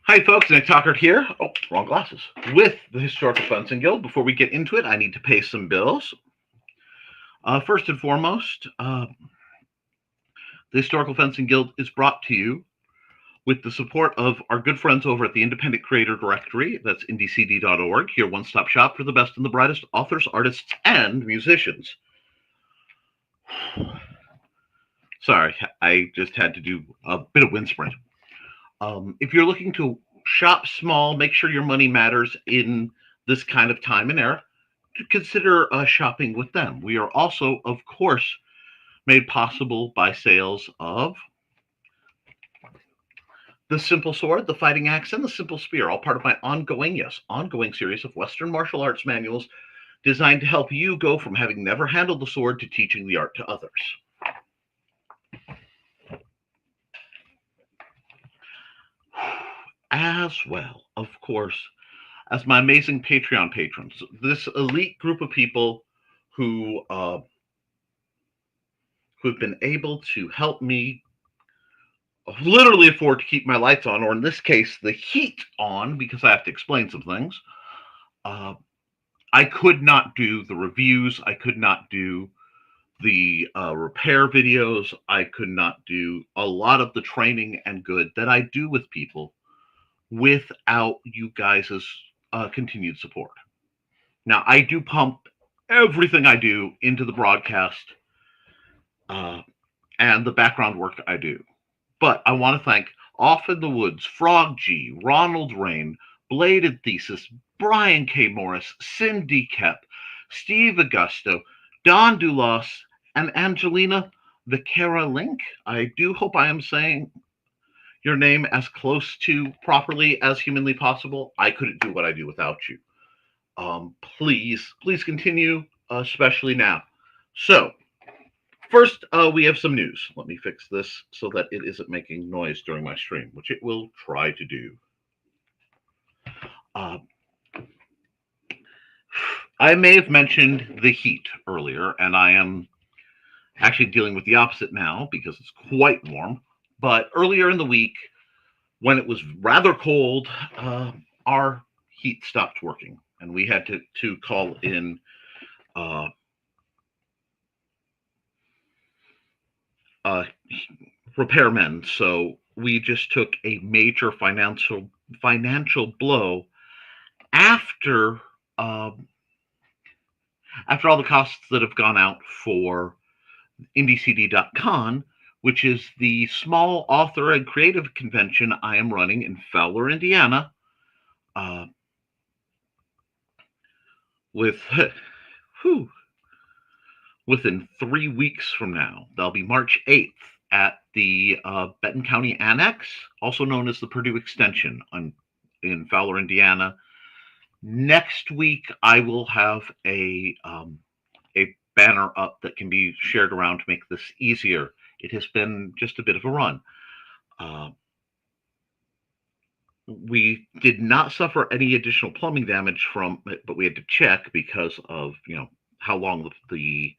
Hi, folks. Nick Talkert here. Oh, wrong glasses. With the Historical Fencing Guild. Before we get into it, I need to pay some bills. First and foremost, the Historical Fencing Guild is brought to you with the support of our good friends over at the Independent Creator Directory. That's IndieCD.org, your one-stop shop for the best and the brightest authors, artists, and musicians. Sorry, I just had to do a bit of wind sprint. If you're looking to shop small, make sure your money matters in this kind of time and era, to consider shopping with them. We are also, of course, made possible by sales of the Simple Sword, the Fighting Axe, and the Simple Spear, all part of my ongoing series of Western martial arts manuals designed to help you go from having never handled the sword to teaching the art to others. As well, of course, as my amazing Patreon patrons, this elite group of people who have been able to help me literally afford to keep my lights on, or in this case, the heat on, because I have to explain some things. I could not do the reviews. I could not do the repair videos. I could not do a lot of the training and good that I do with people without you guys' continued support. Now, I do pump everything I do into the broadcast and the background work I do. But I want to thank Off in the Woods, Frog G, Ronald Rain, Bladed Thesis, Brian K. Morris, Cindy Kep, Steve Augusto, Don Dulos, and Angelina Vicara Link. I do hope I am saying your name as close to properly as humanly possible. I couldn't do what I do without you. Please continue, especially now. So, first, we have some news. Let me fix this so that it isn't making noise during my stream, which it will try to do. I may have mentioned the heat earlier, and I am actually dealing with the opposite now because it's quite warm. But earlier in the week, when it was rather cold, our heat stopped working, and we had to call in repairmen. So we just took a major financial blow after after all the costs that have gone out for IndieCD.con, which is the small author and creative convention I am running in Fowler, Indiana, with within 3 weeks from now. That'll be March 8th at the Benton County Annex, also known as the Purdue Extension in Fowler, Indiana. Next week, I will have a banner up that can be shared around to make this easier. It has been just a bit of a run. We did not suffer any additional plumbing damage from it, but we had to check because of how long the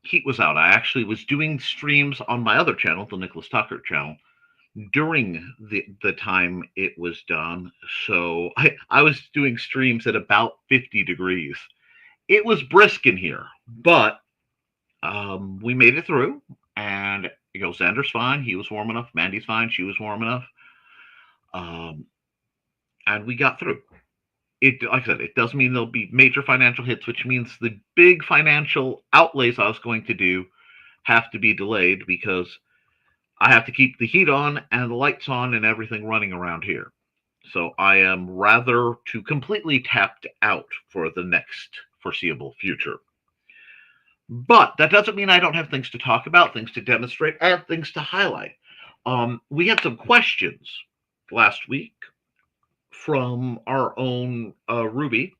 heat was out. I actually was doing streams on my other channel, the Nicholas Tucker channel, during the time it was done. So I was doing streams at about 50 degrees. It was brisk in here, but we made it through. And Xander's fine. He was warm enough. Mandy's fine. She was warm enough. And we got through. Like I said, it does mean there'll be major financial hits, which means the big financial outlays I was going to do have to be delayed because I have to keep the heat on and the lights on and everything running around here. So I am rather to completely tapped out for the next foreseeable future. But that doesn't mean I don't have things to talk about, things to demonstrate, and things to highlight. We had some questions last week from our own Ruby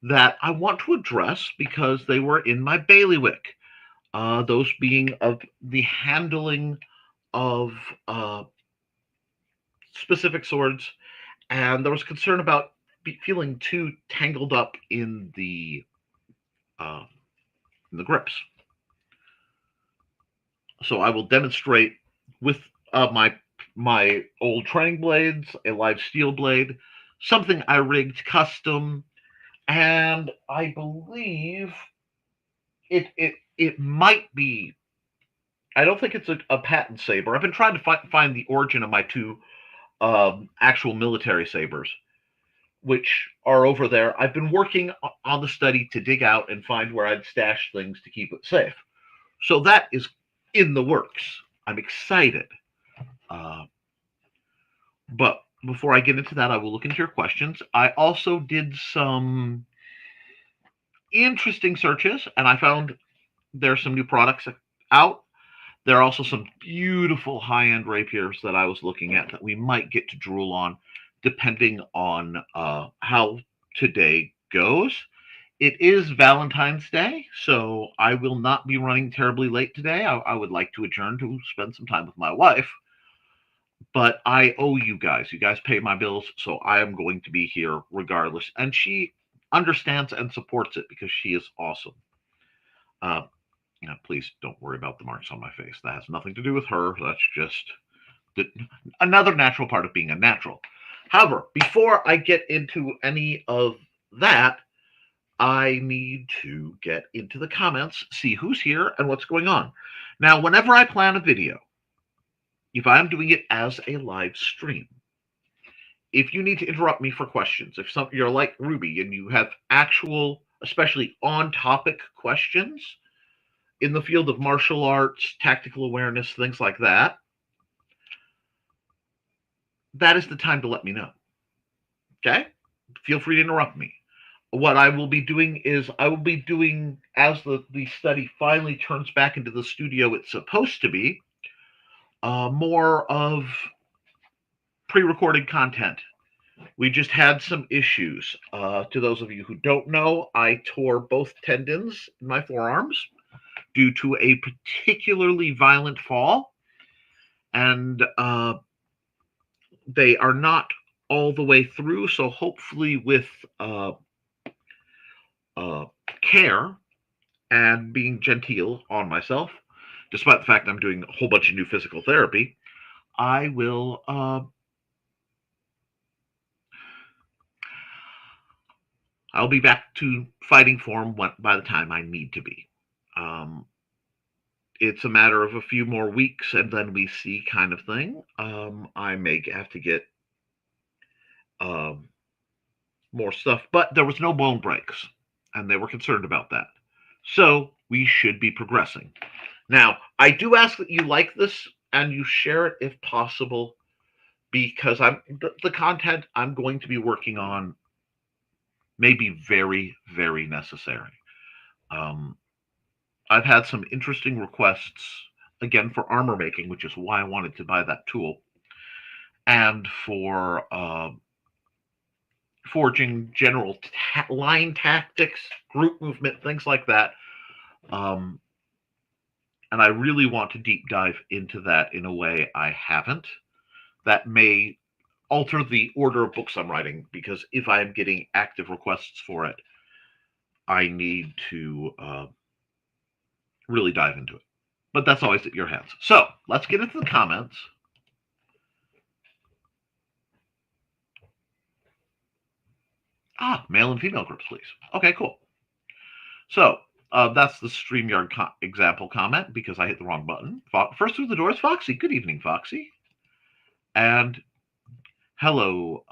that I want to address because they were in my bailiwick. Those being of the handling of specific swords, and there was concern about feeling too tangled up in the grips. So I will demonstrate with my my old training blades, a live steel blade, something I rigged custom, and I believe it might be. I don't think it's a patent saber. I've been trying to find the origin of my two actual military sabers, which are over there. I've been working on the study to dig out and find where I'd stash things to keep it safe. So that is in the works. I'm excited. Uh, but before I get into that, I will look into your questions. I also did some interesting searches, and I found there's some new products out. There are also some beautiful high-end rapiers that I was looking at that we might get to drool on, depending on how today goes. It is Valentine's Day, so I will not be running terribly late today. I would like to adjourn to spend some time with my wife, but I owe you guys. You guys pay my bills, so I am going to be here regardless. And she understands and supports it because she is awesome. Uh, please don't worry about the marks on my face. That has nothing to do with her. That's just another natural part of being a natural. However, before I get into any of that, I need to get into the comments, see who's here and what's going on. Now, whenever I plan a video, if I'm doing it as a live stream, if you need to interrupt me for questions, if you're like Ruby and you have actual, especially on-topic questions in the field of martial arts, tactical awareness, things like that, that is the time to let me know. Okay? Feel free to interrupt me. What I will be doing is I will be doing, as the study finally turns back into the studio it's supposed to be, more of pre-recorded content. We just had some issues. To those of you who don't know, I tore both tendons in my forearms due to a particularly violent fall, and they are not all the way through, so hopefully with care and being genteel on myself, despite the fact I'm doing a whole bunch of new physical therapy, I will I'll be back to fighting form by the time I need to be. It's a matter of a few more weeks and then we see kind of thing. I may have to get more stuff, but there was no bone breaks, and they were concerned about that. So we should be progressing. Now, I do ask that you like this and you share it if possible, because the content I'm going to be working on may be very, very necessary. I've had some interesting requests, again, for armor making, which is why I wanted to buy that tool, and for forging general line tactics, group movement, things like that. And I really want to deep dive into that in a way I haven't. That may alter the order of books I'm writing, because if I'm getting active requests for it, I need to really dive into it. But that's always at your hands. So let's get into the comments. Male and female groups, please. Okay, cool. So that's the StreamYard example comment, because I hit the wrong button. First through the door is Foxy. Good evening, Foxy. And hello,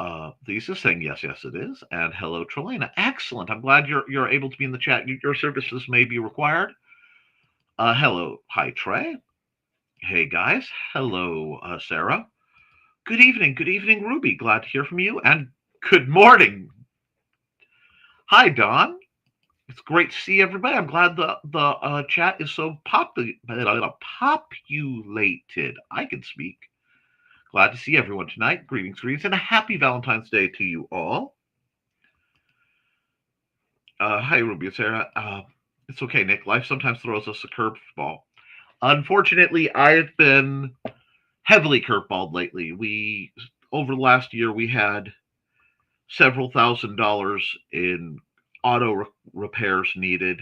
Lisa saying yes, yes, it is. And hello, Trelena. Excellent. I'm glad you're able to be in the chat. Your services may be required. Hello, hi, Trey. Hey, guys. Hello, Sarah. Good evening, Ruby. Glad to hear from you. And good morning. Hi, Don. It's great to see everybody. I'm glad the chat is so populated. I can speak. Glad to see everyone tonight. Greetings, and a happy Valentine's Day to you all. Hi, Ruby and Sarah. It's okay, Nick. Life sometimes throws us a curveball. Unfortunately, I've been heavily curveballed lately. Over the last year, we had several $1,000s in auto repairs needed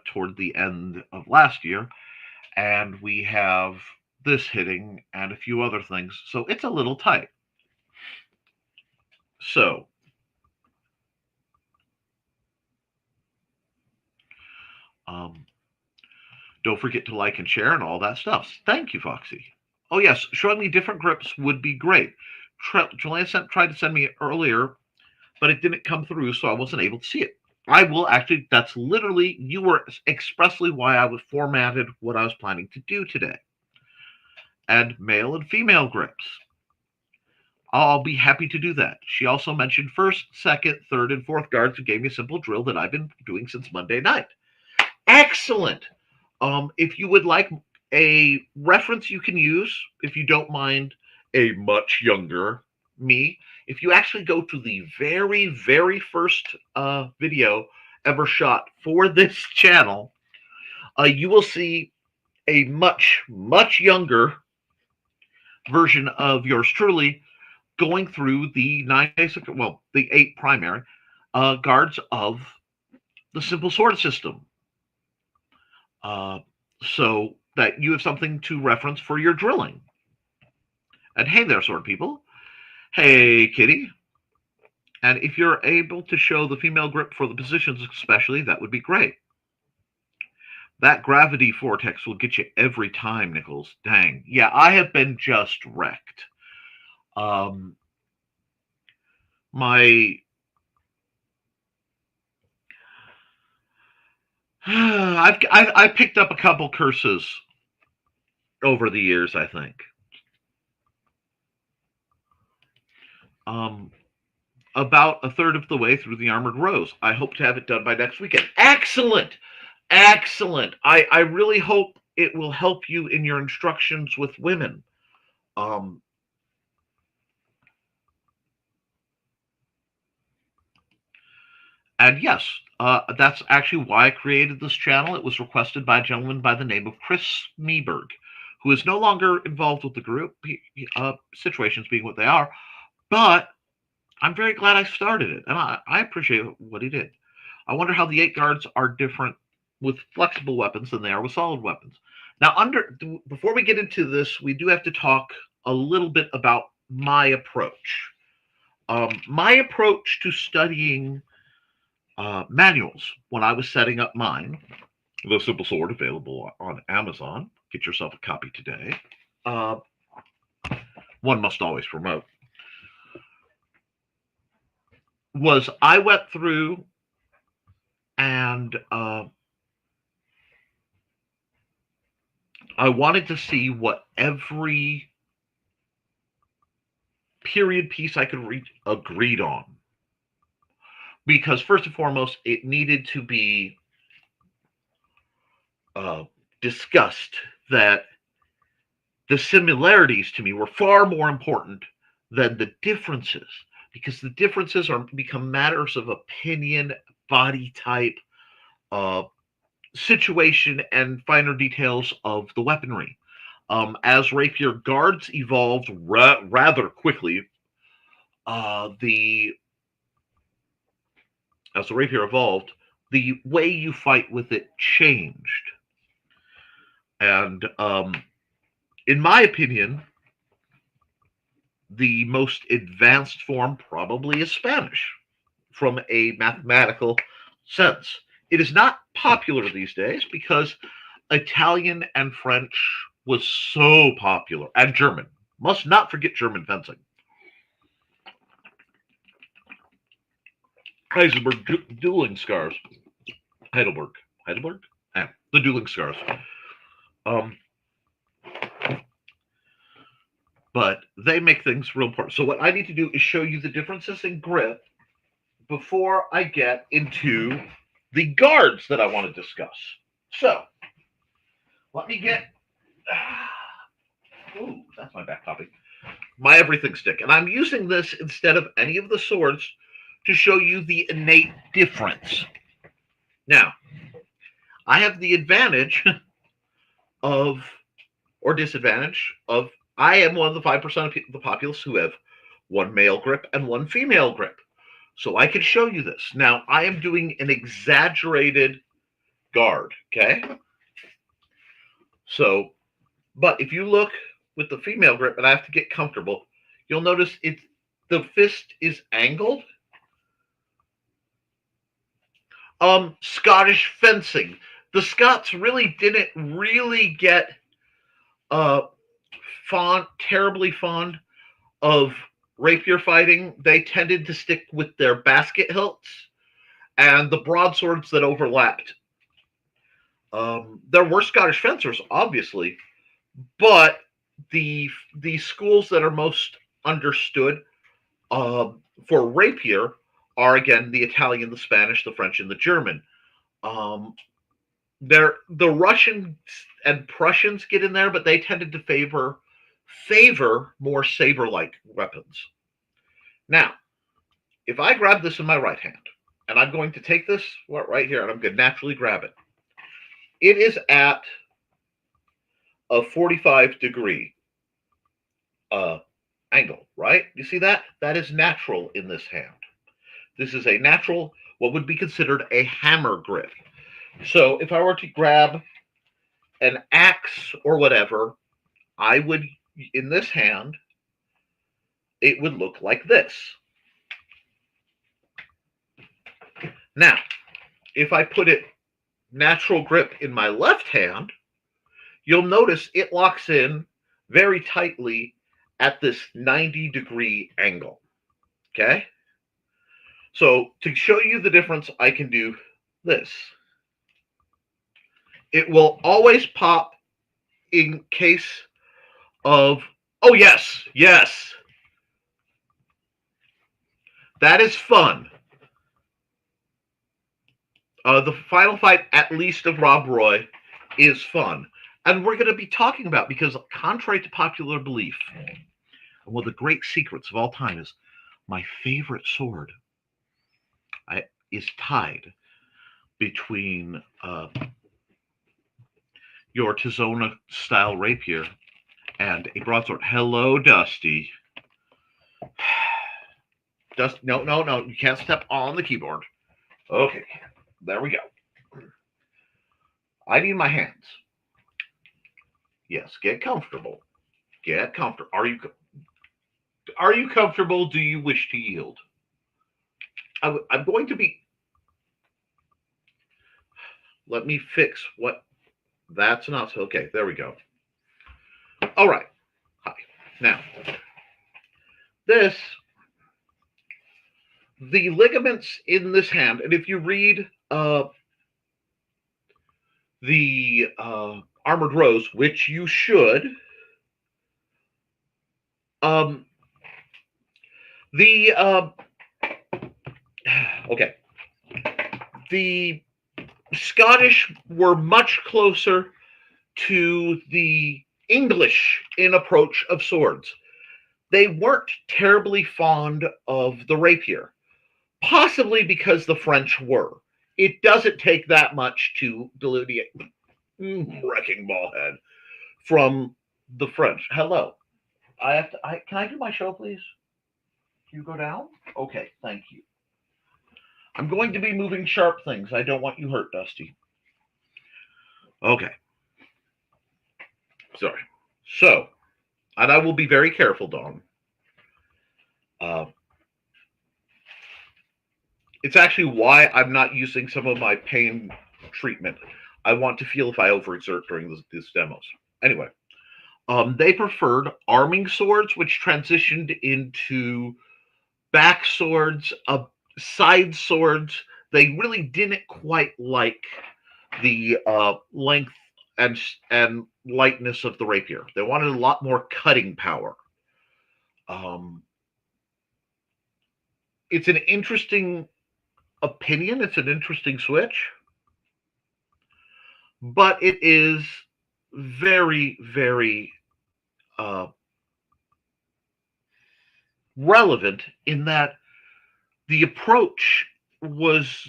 toward the end of last year, and we have this hitting and a few other things, so it's a little tight. So, don't forget to like and share and all that stuff. Thank you, Foxy. Oh, yes, showing me different grips would be great. Jelena tried to send me it earlier, but it didn't come through, so I wasn't able to see it. I will actually, that's literally, you were expressly why I was formatted what I was planning to do today. And male and female grips. I'll be happy to do that. She also mentioned first, second, third, and fourth guards and gave me a simple drill that I've been doing since Monday night. Excellent. If you would like a reference you can use, if you don't mind a much younger me, if you actually go to the very, very first video ever shot for this channel, you will see a much, much younger version of yours truly going through the 9 basic, well, the 8 primary guards of the simple sword system. So that you have something to reference for your drilling. And hey there, sword people. Hey, Kitty. And if you're able to show the female grip for the positions especially, that would be great. That gravity vortex will get you every time, Nichols. Dang. Yeah, I have been just wrecked. I've picked up a couple curses over the years, I think. About a third of the way through the Armored Rose. I hope to have it done by next weekend. Excellent. Excellent. I really hope it will help you in your instructions with women. And yes, that's actually why I created this channel. It was requested by a gentleman by the name of Chris Meberg, who is no longer involved with the group, situations being what they are. But I'm very glad I started it, and I appreciate what he did. I wonder how the 8 guards are different with flexible weapons than they are with solid weapons. Now, before we get into this, we do have to talk a little bit about my approach. My approach to studying manuals when I was setting up mine, the Simple Sword available on Amazon. Get yourself a copy today. One must always promote. Was I went through and I wanted to see what every period piece I could read agreed on. Because first and foremost, it needed to be discussed that the similarities to me were far more important than the differences, because the differences become matters of opinion, body type, situation, and finer details of the weaponry. As rapier guards evolved rather quickly, as the rapier evolved, the way you fight with it changed. And in my opinion, the most advanced form probably is Spanish from a mathematical sense. It is not popular these days because Italian and French was so popular, and German. Must not forget German fencing. Heisenberg dueling scars. Heidelberg. Yeah, the dueling scars. But they make things real important. So what I need to do is show you the differences in grip before I get into the guards that I want to discuss. So let me get. Ooh, that's my back copy. My everything stick. And I'm using this instead of any of the swords to show you the innate difference. Now, I have the advantage of, or disadvantage of, I am one of the 5% of the populace who have one male grip and one female grip. So I can show you this. Now, I am doing an exaggerated guard, okay? So But if you look with the female grip, and I have to get comfortable, you'll notice the fist is angled. Scottish fencing. The Scots really didn't really get terribly fond of rapier fighting. They tended to stick with their basket hilts and the broadswords that overlapped. There were Scottish fencers, obviously, but the schools that are most understood for rapier are again the Italian, the Spanish, the French, and the German. The Russians and Prussians get in there, but they tended to favor more saber-like weapons. Now, if I grab this in my right hand, and I'm going to take this right here, and I'm going to naturally grab it, it is at a 45-degree angle, right? You see that? That is natural in this hand. This is a natural, what would be considered a hammer grip. So if I were to grab an axe or whatever, I would, in this hand, it would look like this. Now, if I put it natural grip in my left hand, you'll notice it locks in very tightly at this 90-degree angle. Okay? So to show you the difference, I can do this. It will always pop in case of, oh yes, yes. That is fun. The final fight, at least of Rob Roy, is fun. And we're going to be talking about, because contrary to popular belief, one of the great secrets of all time is my favorite sword is tied between your Tizona-style rapier and a broadsword. Hello, Dusty. No, you can't step on the keyboard. Okay, there we go. I need my hands. Yes, get comfortable. Get comfortable. Are you comfortable? Do you wish to yield? I'm going to be. Let me fix what. That's not okay. There we go. All right. Hi. Now, the ligaments in this hand, and if you read the Armored Rose, which you should, okay, the Scottish were much closer to the English in approach of swords. They weren't terribly fond of the rapier, possibly because the French were. It doesn't take that much to delineate wrecking ball head from the French. Hello. Can I do my show, please? Can you go down? Okay, thank you. I'm going to be moving sharp things. I don't want you hurt, Dusty. Okay. Sorry. So, and I will be very careful, Dawn. It's actually why I'm not using some of my pain treatment. I want to feel if I overexert during these demos. Anyway, they preferred arming swords, which transitioned into back swords, side swords. They really didn't quite like the length and lightness of the rapier. They wanted a lot more cutting power. It's an interesting opinion. It's an interesting switch. But it is very, very relevant in that the approach was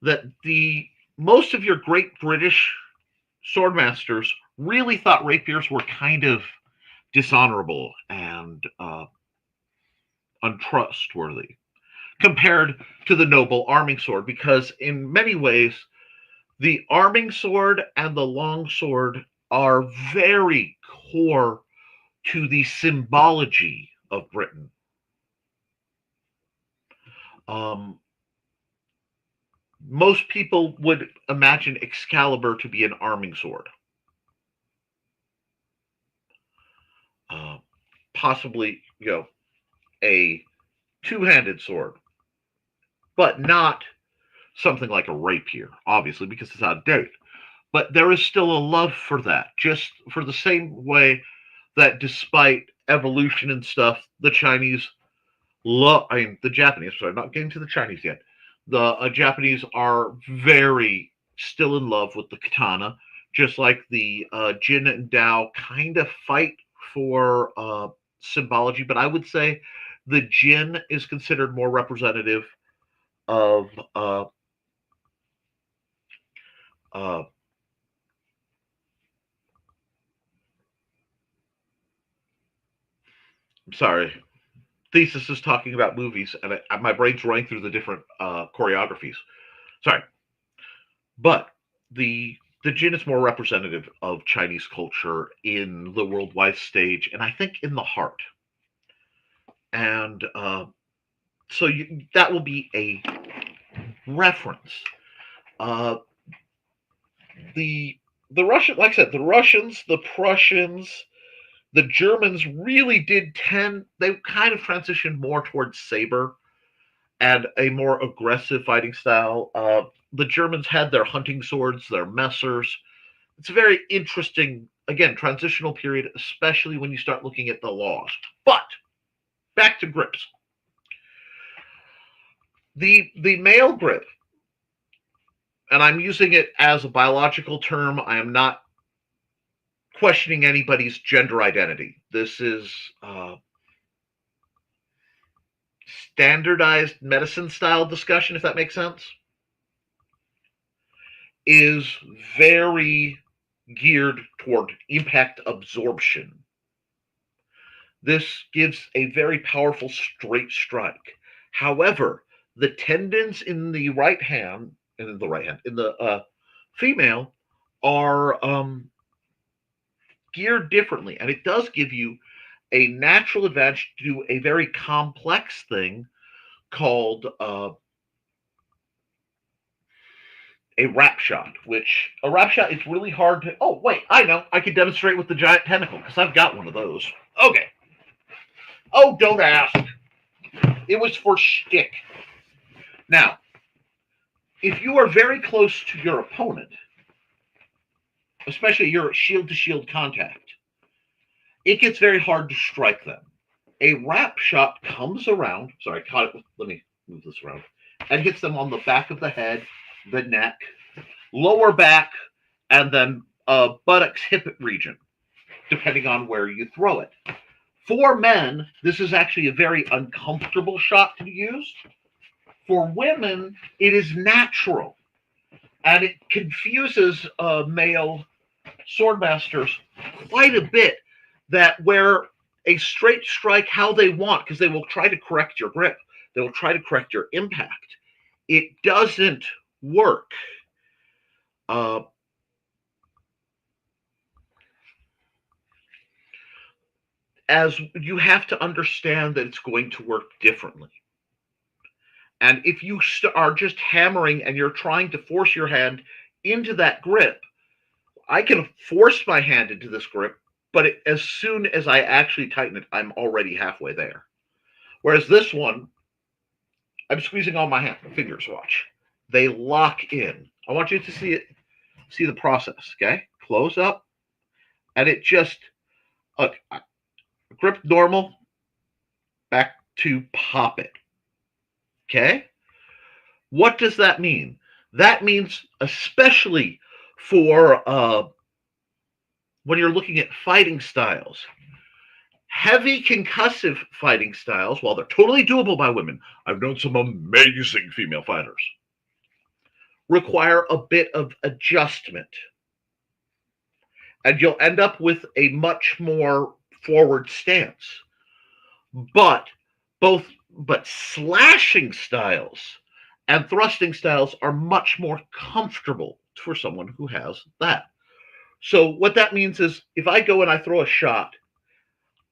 that most of your great British swordmasters really thought rapiers were kind of dishonorable and untrustworthy compared to the noble arming sword, because in many ways the arming sword and the long sword are very core to the symbology of Britain. Most people would imagine Excalibur to be an arming sword. Possibly, a two-handed sword, but not something like a rapier, obviously, because it's out of date. But there is still a love for that, just for the same way that despite evolution and stuff, the Chinese the Japanese, sorry, not getting to the Chinese yet. The Japanese are very still in love with the katana, just like the Jin and Dao kind of fight for symbology, but I would say the Jin is considered more representative of I'm sorry, thesis is talking about movies, and my brain's running through the different choreographies. Sorry, but the Jin is more representative of Chinese culture in the worldwide stage, and I think in the heart. And so that will be a reference. The Russian, like I said, the Russians, the Prussians, the Germans really did they kind of transitioned more towards saber and a more aggressive fighting style. The Germans had their hunting swords, their messers. It's a very interesting, again, transitional period, especially when you start looking at the laws. But back to grips. The male grip, and I'm using it as a biological term. I am not questioning anybody's gender identity. This is standardized medicine style discussion, if that makes sense, is very geared toward impact absorption. This gives a very powerful straight strike. However, the tendons in the in the female are geared differently, and it does give you a natural advantage to do a very complex thing called a wrap shot, which a wrap shot is really hard to. Oh, wait, I know. I could demonstrate with the giant tentacle because I've got one of those. Okay. Oh, don't ask. It was for shtick. Now, if you are very close to your opponent, especially your shield-to-shield contact, it gets very hard to strike them. A wrap shot comes around. Sorry, I caught it. Let me move this around. And hits them on the back of the head, the neck, lower back, and then buttocks, hip region, depending on where you throw it. For men, this is actually a very uncomfortable shot to use. For women, it is natural, and it confuses male swordmasters quite a bit. That where a straight strike, how they want, because they will try to correct your grip, they will try to correct your impact. It doesn't work. As you have to understand that it's going to work differently. And if you are just hammering and you're trying to force your hand into that grip, I can force my hand into this grip, but as soon as I actually tighten it, I'm already halfway there. Whereas this one, I'm squeezing all my fingers, watch. They lock in. I want you to see the process, okay? Close up, and it just, look, grip normal, back to pop it. Okay? What does that mean? That means, especially for when you're looking at fighting styles, heavy concussive fighting styles, while they're totally doable by women, I've known some amazing female fighters, require a bit of adjustment. And you'll end up with a much more forward stance. But slashing styles and thrusting styles are much more comfortable for someone who has that. So what that means is if I go and I throw a shot,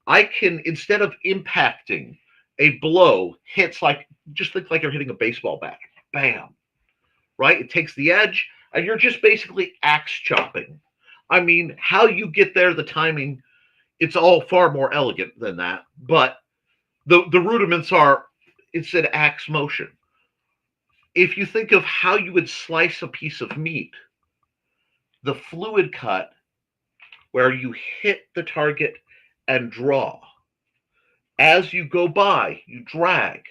I can, instead of impacting, a blow hits like, just think like you're hitting a baseball bat. Bam. Right? It takes the edge, and you're just basically axe chopping. I mean, how you get there, the timing, it's all far more elegant than that. But the rudiments are, it's an axe motion. If you think of how you would slice a piece of meat, the fluid cut, where you hit the target and draw. As you go by, you drag.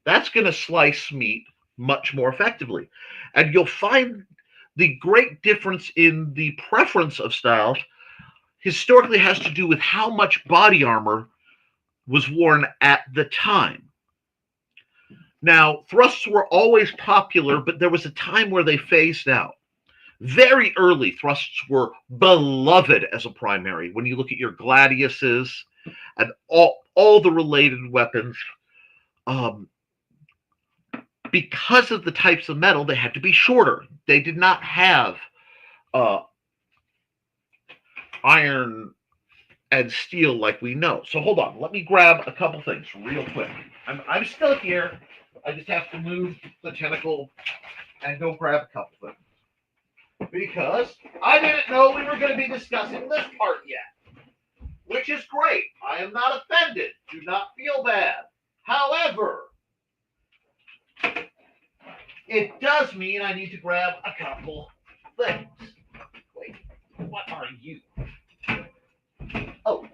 That's going to slice meat much more effectively. And you'll find the great difference in the preference of styles historically has to do with how much body armor was worn at the time. Now, thrusts were always popular, but there was a time where they phased out. Very early, thrusts were beloved as a primary. When you look at your gladiuses and all the related weapons, because of the types of metal, they had to be shorter. They did not have iron and steel like we know. So hold on, let me grab a couple things real quick. I'm still here. I just have to move the tentacle and go grab a couple things. Because I didn't know we were going to be discussing this part yet, which is great. I am not offended. Do not feel bad. However, it does mean I need to grab a couple things. Wait, what are you? Oh,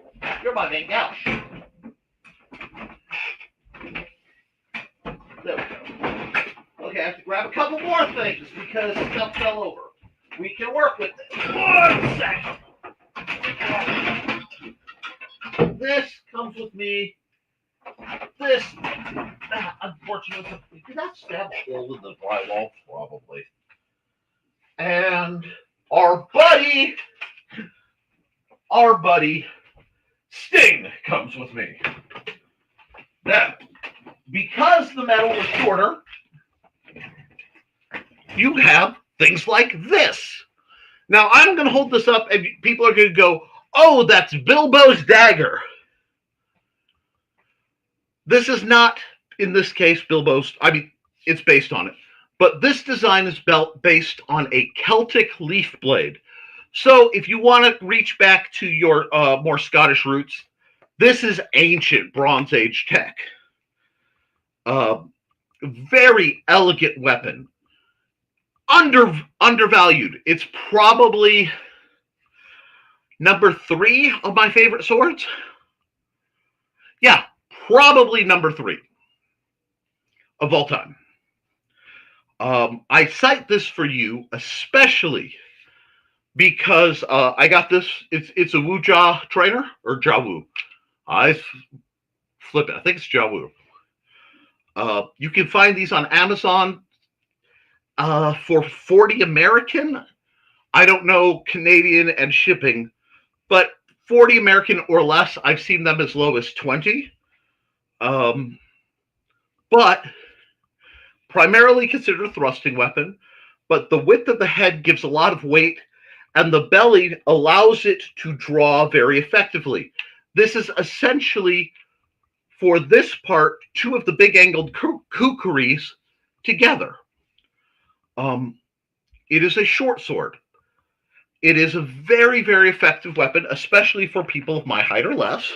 you're my main gouge. There we go. Okay, I have to grab a couple more things because stuff fell over. We can work with this. 1 second. This comes with me. This, unfortunately, did that stab a hole in the drywall? Probably. And our buddy, Sting comes with me. Now, because the metal was shorter, you have things like this. Now, I'm going to hold this up, and people are going to go, oh, that's Bilbo's dagger. This is not, in this case, Bilbo's. I mean, it's based on it. But this design is based on a Celtic leaf blade. So if you want to reach back to your more Scottish roots, this is ancient Bronze Age tech. Very elegant weapon. Undervalued. It's probably number 3 of my favorite swords. Yeah, probably number 3 of all time. I cite this for you especially because I got this. It's a Wuja trainer or Jawu. I flip it. I think it's Jawu. You can find these on Amazon. For 40 American, I don't know Canadian and shipping, but 40 American or less, I've seen them as low as 20. But primarily considered a thrusting weapon, but the width of the head gives a lot of weight, and the belly allows it to draw very effectively. This is essentially, for this part, 2 of the big angled kukris together. It is a short sword. It is a very, very effective weapon, especially for people of my height or less.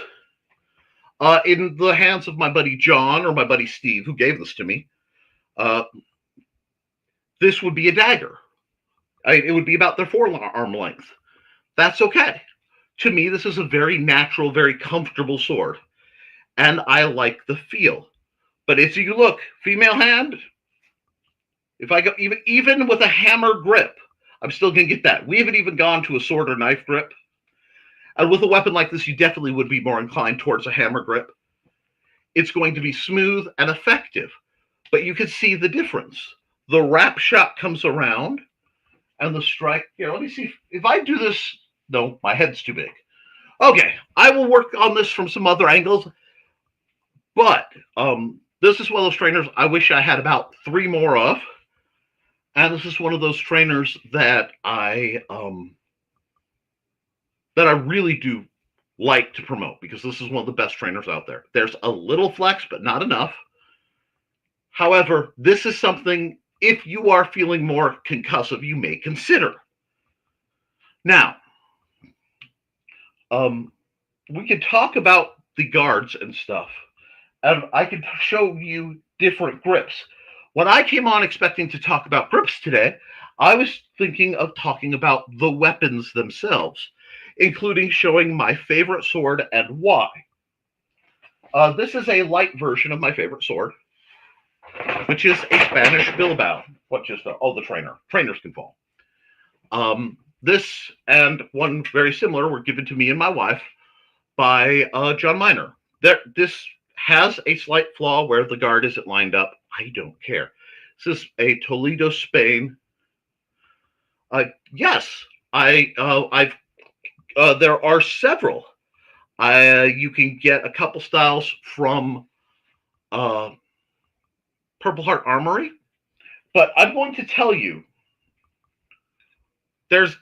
In the hands of my buddy John or my buddy Steve, who gave this to me, this would be a dagger. It would be about their forearm length. That's okay. To me, this is a very natural, very comfortable sword. And I like the feel. But as you look, female hand, if I go even with a hammer grip, I'm still going to get that. We haven't even gone to a sword or knife grip. And with a weapon like this, you definitely would be more inclined towards a hammer grip. It's going to be smooth and effective. But you can see the difference. The wrap shot comes around, and the strike. Here, let me see if I do this. No, my head's too big. Okay, I will work on this from some other angles. But this is one of those trainers I wish I had about 3 more of. And this is one of those trainers that I that I really do like to promote, because this is one of the best trainers out there. There's a little flex, but not enough. However, this is something, if you are feeling more concussive, you may consider. Now, we can talk about the guards and stuff, and I can show you different grips. When I came on expecting to talk about grips today, I was thinking of talking about the weapons themselves, including showing my favorite sword and why. This is a light version of my favorite sword, which is a Spanish Bilbao. What is the trainer? Trainers can fall. This and one very similar were given to me and my wife by John Miner. This has a slight flaw where the guard isn't lined up. I don't care. This is a Toledo, Spain. Yes, I've. There are several. You can get a couple styles from Purple Heart Armory, but I'm going to tell you, there's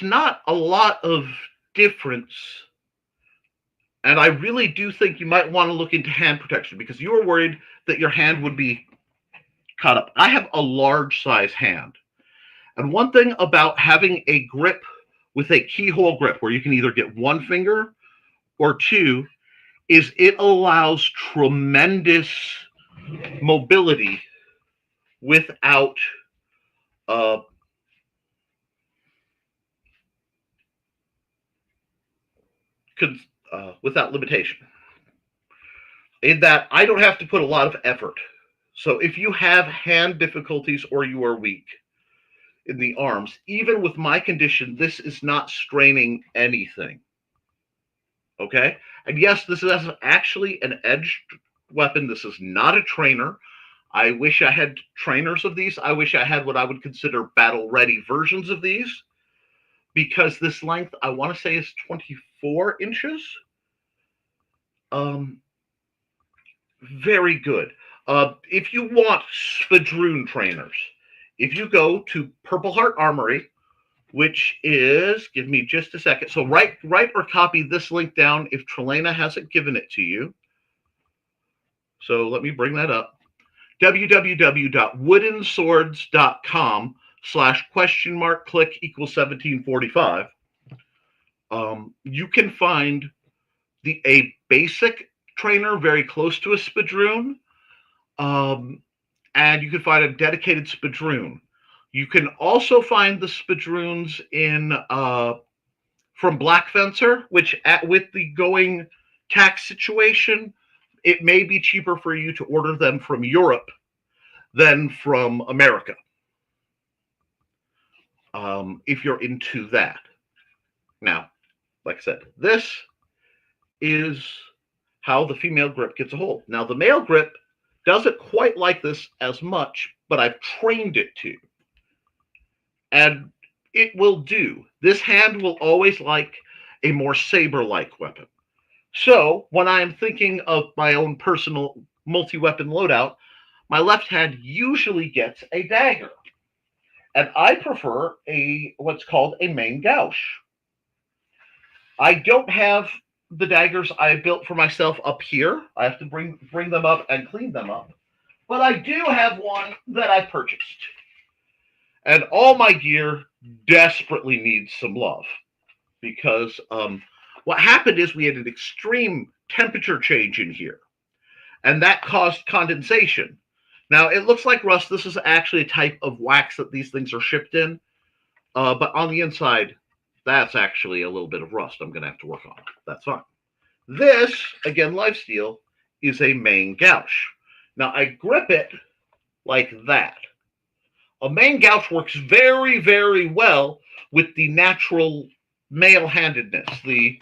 not a lot of difference, and I really do think you might want to look into hand protection, because you are worried that your hand would be caught up. I have a large size hand, and one thing about having a grip with a keyhole grip where you can either get one finger or two is it allows tremendous mobility without without limitation. In that I don't have to put a lot of effort. So if you have hand difficulties or you are weak in the arms, even with my condition, this is not straining anything. Okay? And yes, this is actually an edged weapon. This is not a trainer. I wish I had trainers of these. I wish I had what I would consider battle-ready versions of these, because this length, I want to say, is 24 inches. Very good. If you want Spadroon trainers, if you go to Purple Heart Armory, which is, give me just a second. So write or copy this link down if Trelena hasn't given it to you. So let me bring that up. www.woodenswords.com/?click=1745. You can find a basic trainer very close to a Spadroon, and you can find a dedicated Spadroon. You can also find the Spadroons in from Black Fencer, which with the going tax situation, it may be cheaper for you to order them from Europe than from America, if you're into that. Now, like I said, this is how the female grip gets a hold. Now, the male grip doesn't quite like this as much, but I've trained it to. And it will do. This hand will always like a more saber-like weapon. So when I'm thinking of my own personal multi-weapon loadout, my left hand usually gets a dagger. And I prefer what's called a main gouge. I don't have the daggers I built for myself up here. I have to bring them up and clean them up. But I do have one that I purchased. And all my gear desperately needs some love, because what happened is we had an extreme temperature change in here, and that caused condensation. Now, it looks like rust. This is actually a type of wax that these things are shipped in, but on the inside, that's actually a little bit of rust I'm going to have to work on. That's fine. This, again, lifesteal, is a main gouge. Now, I grip it like that. A main gouge works very, very well with the natural male-handedness, the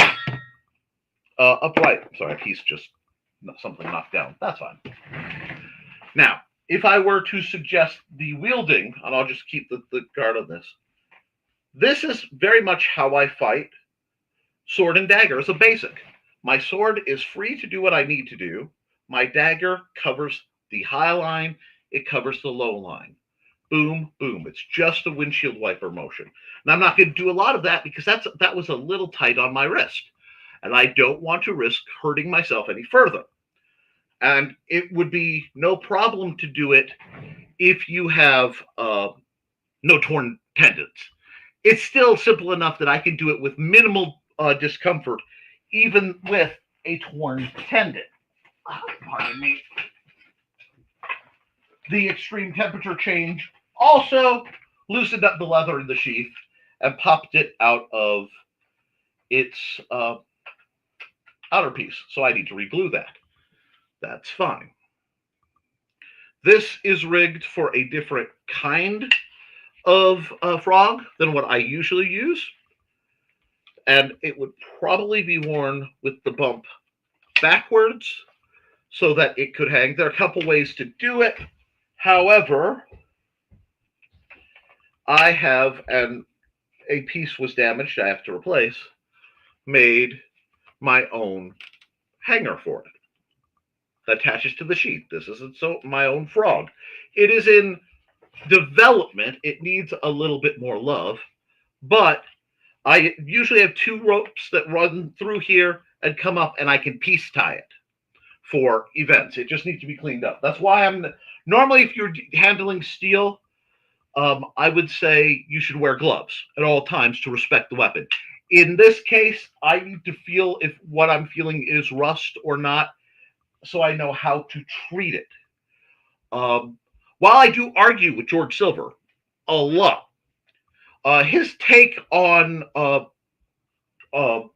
upright. Sorry, he's just something knocked down. That's fine. Now, if I were to suggest the wielding, and I'll just keep the guard on this, this is very much how I fight sword and dagger as a basic. My sword is free to do what I need to do. My dagger covers the high line. It covers the low line. boom, boom. It's just a windshield wiper motion. And I'm not going to do a lot of that because that was a little tight on my wrist. And I don't want to risk hurting myself any further. And it would be no problem to do it if you have no torn tendons. It's still simple enough that I can do it with minimal discomfort, even with a torn tendon. Pardon me. The extreme temperature change also loosened up the leather in the sheath and popped it out of its outer piece. So I need to reglue that. That's fine. This is rigged for a different kind of frog than what I usually use. And it would probably be worn with the bump backwards so that it could hang. There are a couple ways to do it. However, I have, and a piece was damaged, I have to replace, made my own hanger for it that attaches to the sheath. This isn't my own frog. It is in development. It needs a little bit more love, but I usually have 2 ropes that run through here and come up, and I can piece tie it for events. It just needs to be cleaned up. That's why normally, if you're handling steel, I would say you should wear gloves at all times to respect the weapon. In this case, I need to feel if what I'm feeling is rust or not, so I know how to treat it. While I do argue with George Silver a lot, his take on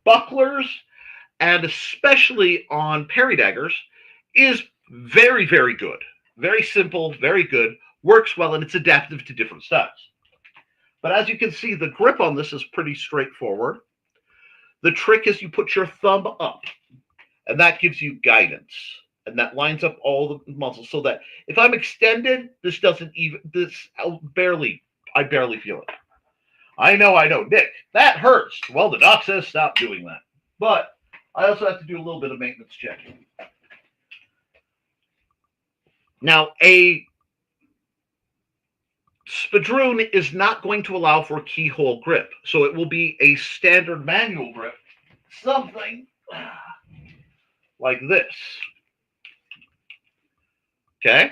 bucklers and especially on parry daggers is very, very good. Very simple, very good, works well, and it's adaptive to different styles. But as you can see, the grip on this is pretty straightforward. The trick is you put your thumb up, and that gives you guidance. And that lines up all the muscles so that if I'm extended, I barely feel it. I know, Nick, that hurts. Well, the doc says stop doing that. But I also have to do a little bit of maintenance checking. Now, a Spadroon is not going to allow for a keyhole grip, so it will be a standard manual grip, something like this. Okay?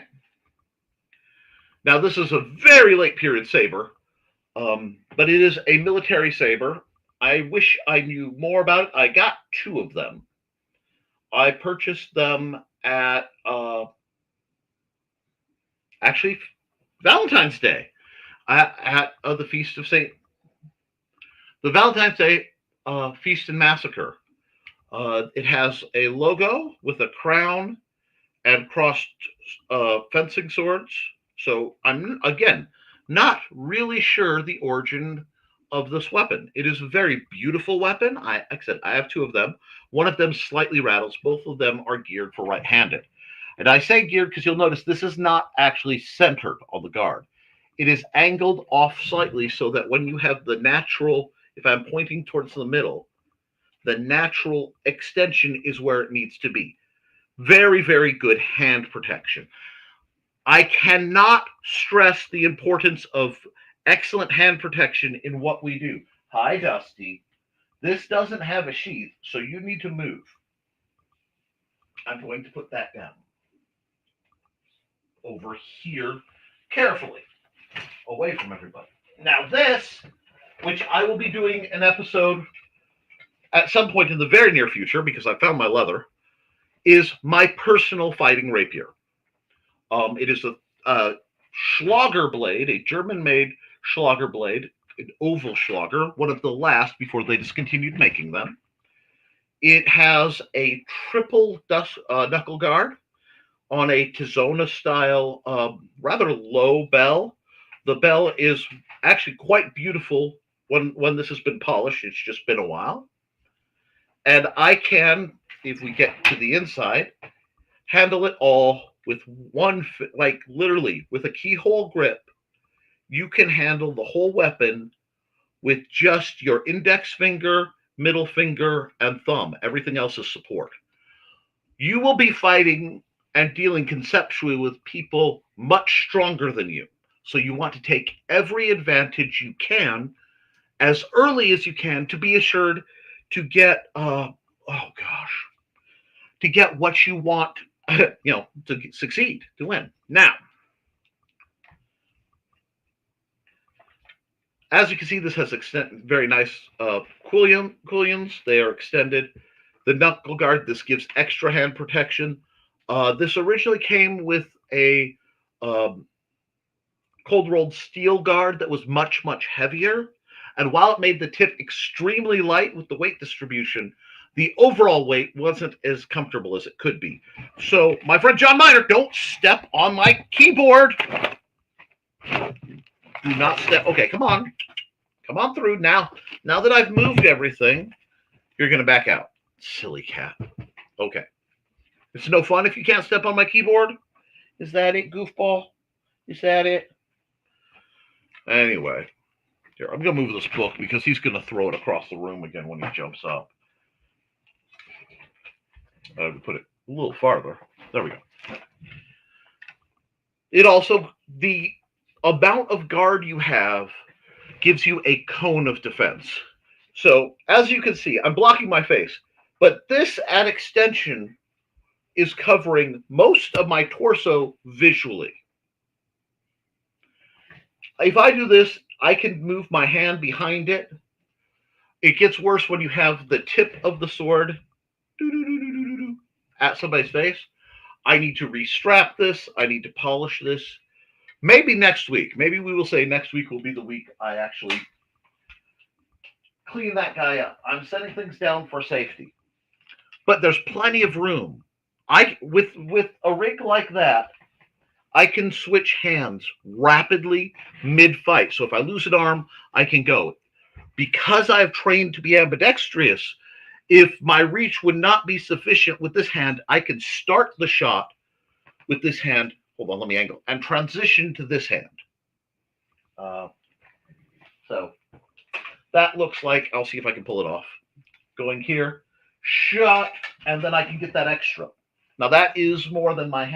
Now, this is a very late period saber, but it is a military saber. I wish I knew more about it. I got 2 of them. I purchased them at actually Valentine's Day at the Feast of the Valentine's Day Feast and Massacre. It has a logo with a crown and crossed fencing swords. So I'm, again, not really sure the origin of this weapon. It is a very beautiful weapon. Like I said, I have 2 of them. One of them slightly rattles. Both of them are geared for right-handed. And I say geared because you'll notice this is not actually centered on the guard. It is angled off slightly so that when you have the natural, if I'm pointing towards the middle, the natural extension is where it needs to be. Very, very good hand protection. I cannot stress the importance of excellent hand protection in what we do. Hi, Dusty. This doesn't have a sheath, so you need to move. I'm going to put that down over here carefully, away from everybody. Now this, which I will be doing an episode at some point in the very near future because I found my leather, is my personal fighting rapier. It is a Schlager blade, a German-made Schlager blade, an oval Schlager, one of the last before they discontinued making them. It has a triple knuckle guard on a Tizona-style, rather low bell. The bell is actually quite beautiful when this has been polished. It's just been a while. And I can, if we get to the inside, handle it all with one, like literally with a keyhole grip. You can handle the whole weapon with just your index finger, middle finger, and thumb. Everything else is support. You will be fighting and dealing conceptually with people much stronger than you. So you want to take every advantage you can as early as you can to be assured to get, to get what you want, to succeed, to win. Now, as you can see, this has very nice quillions. They are extended. The knuckle guard, this gives extra hand protection. This originally came with a um, cold rolled steel guard that was much, much heavier. And while it made the tip extremely light with the weight distribution, the overall weight wasn't as comfortable as it could be. So, my friend John Miner, don't step on my keyboard. Do not step. Okay, come on. Come on through. Now that I've moved everything, you're going to back out. Silly cat. Okay. It's no fun if you can't step on my keyboard. Is that it, goofball? Is that it? Anyway, here, I'm going to move this book because he's going to throw it across the room again when he jumps up. I have to put it a little farther. There we go. It also, the amount of guard you have gives you a cone of defense. So, as you can see, I'm blocking my face, but this at extension is covering most of my torso visually. If I do this, I can move my hand behind it. It gets worse when you have the tip of the sword at somebody's face. I need to restrap this. I need to polish this. Maybe next week. Maybe we will say next week will be the week I actually clean that guy up. I'm setting things down for safety. But there's plenty of room. With a rig like that, I can switch hands rapidly mid-fight. So if I lose an arm, I can go. Because I've trained to be ambidextrous, if my reach would not be sufficient with this hand, I can start the shot with this hand. Hold on, let me angle. And transition to this hand. So that looks like, I'll see if I can pull it off. Going here, shot, and then I can get that extra. Now that is more than my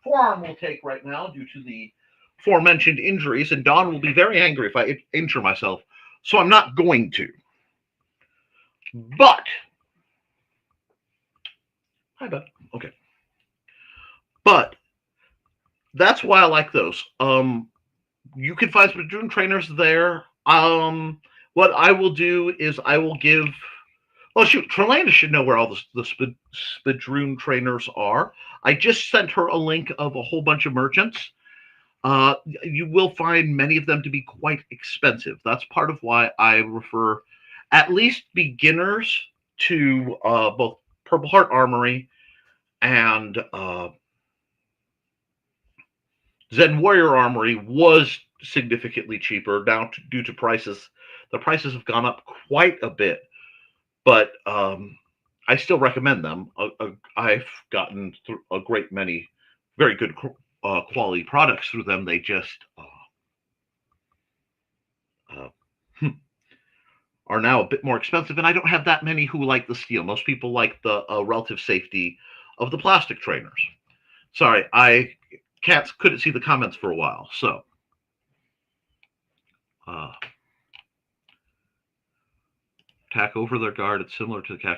forearm will take right now due to the aforementioned injuries, and Don will be very angry if I injure myself. So I'm not going to. But, hi bud. Okay. But that's why I like those. You can find Spadroon trainers there. What I will do is I will give. Well, shoot, Trelana should know where all the Spadroon trainers are. I just sent her a link of a whole bunch of merchants. You will find many of them to be quite expensive. That's part of why I refer at least beginners to both Purple Heart Armory and Zen Warrior Armory was significantly cheaper now due to prices. The prices have gone up quite a bit. But I still recommend them. I've gotten through a great many very good quality products through them. They just are now a bit more expensive, and I don't have that many who like the steel. Most people like the relative safety of the plastic trainers. Sorry, I couldn't see the comments for a while, so. Attack over their guard. It's similar to the catch.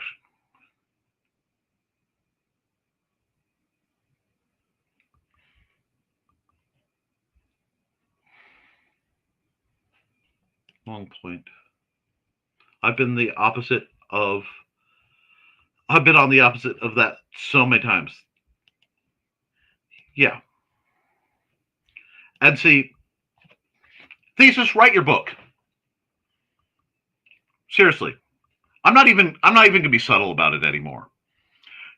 Long point. I've been on the opposite of that so many times. Yeah. And see, thesis, write your book. Seriously. I'm not even going to be subtle about it anymore.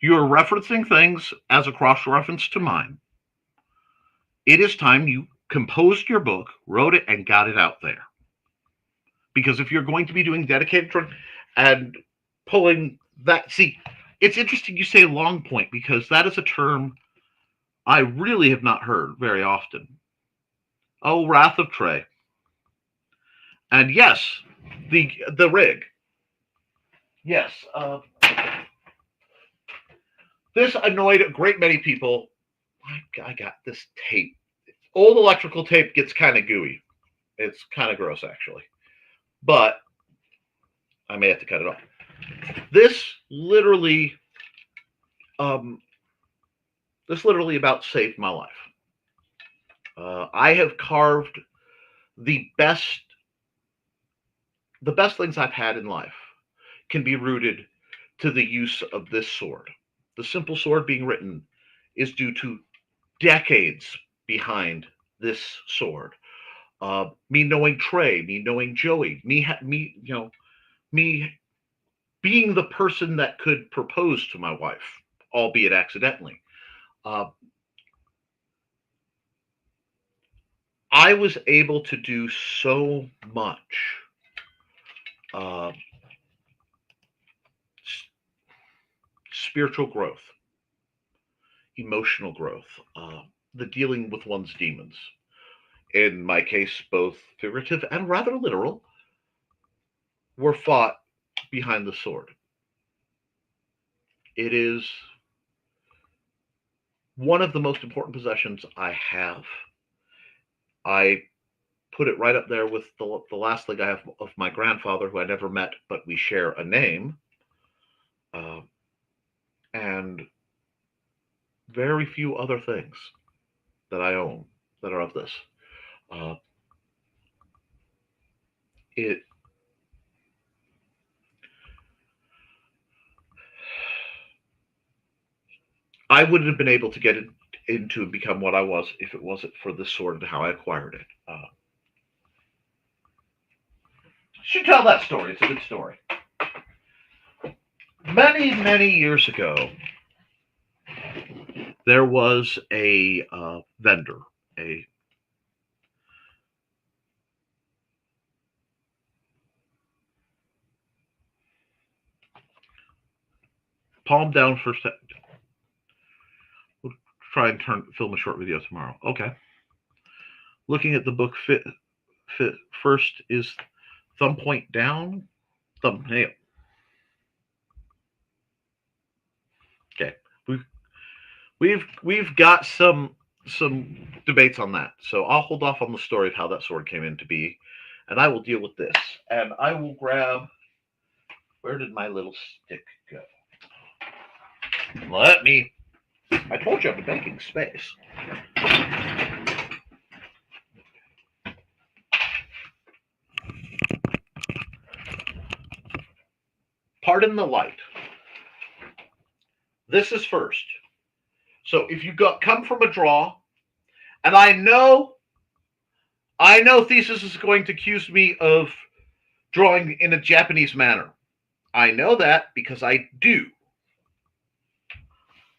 You're referencing things as a cross-reference to mine. It is time you composed your book, wrote it, and got it out there. Because if you're going to be doing dedicated and pulling that, see, it's interesting you say long point, because that is a term I really have not heard very often. Oh, Wrath of Trey. And yes, the rig. Yes, this annoyed a great many people. I got this tape. Old electrical tape gets kind of gooey. It's kind of gross, actually. But I may have to cut it off. This literally, um, about saved my life. I have carved the best things I've had in life can be rooted to the use of this sword. The simple sword being written is due to decades behind this sword. Me knowing Trey, me knowing Joey, me being the person that could propose to my wife, albeit accidentally. Uh, I was able to do so much spiritual growth, emotional growth, the dealing with one's demons. In my case, both figurative and rather literal, were fought behind the sword. It is one of the most important possessions I have. I put it right up there with the last thing I have of my grandfather, who I never met, but we share a name, and very few other things that I own that are of this. It I wouldn't have been able to get into and become what I was if it wasn't for this sword and how I acquired it. Should tell that story. It's a good story. Many, many years ago, there was a vendor, a palm down first. We'll try and film a short video tomorrow. Okay. Looking at the book, fit first is thumb point down, thumbnail. Okay. We've got some debates on that. So I'll hold off on the story of how that sword came into be, and I will deal with this. And I will grab. Where did my little stick go? I told you I've been making space. Pardon the light. This is first. So if you come from a draw, and I know Thesis is going to accuse me of drawing in a Japanese manner. I know that because I do.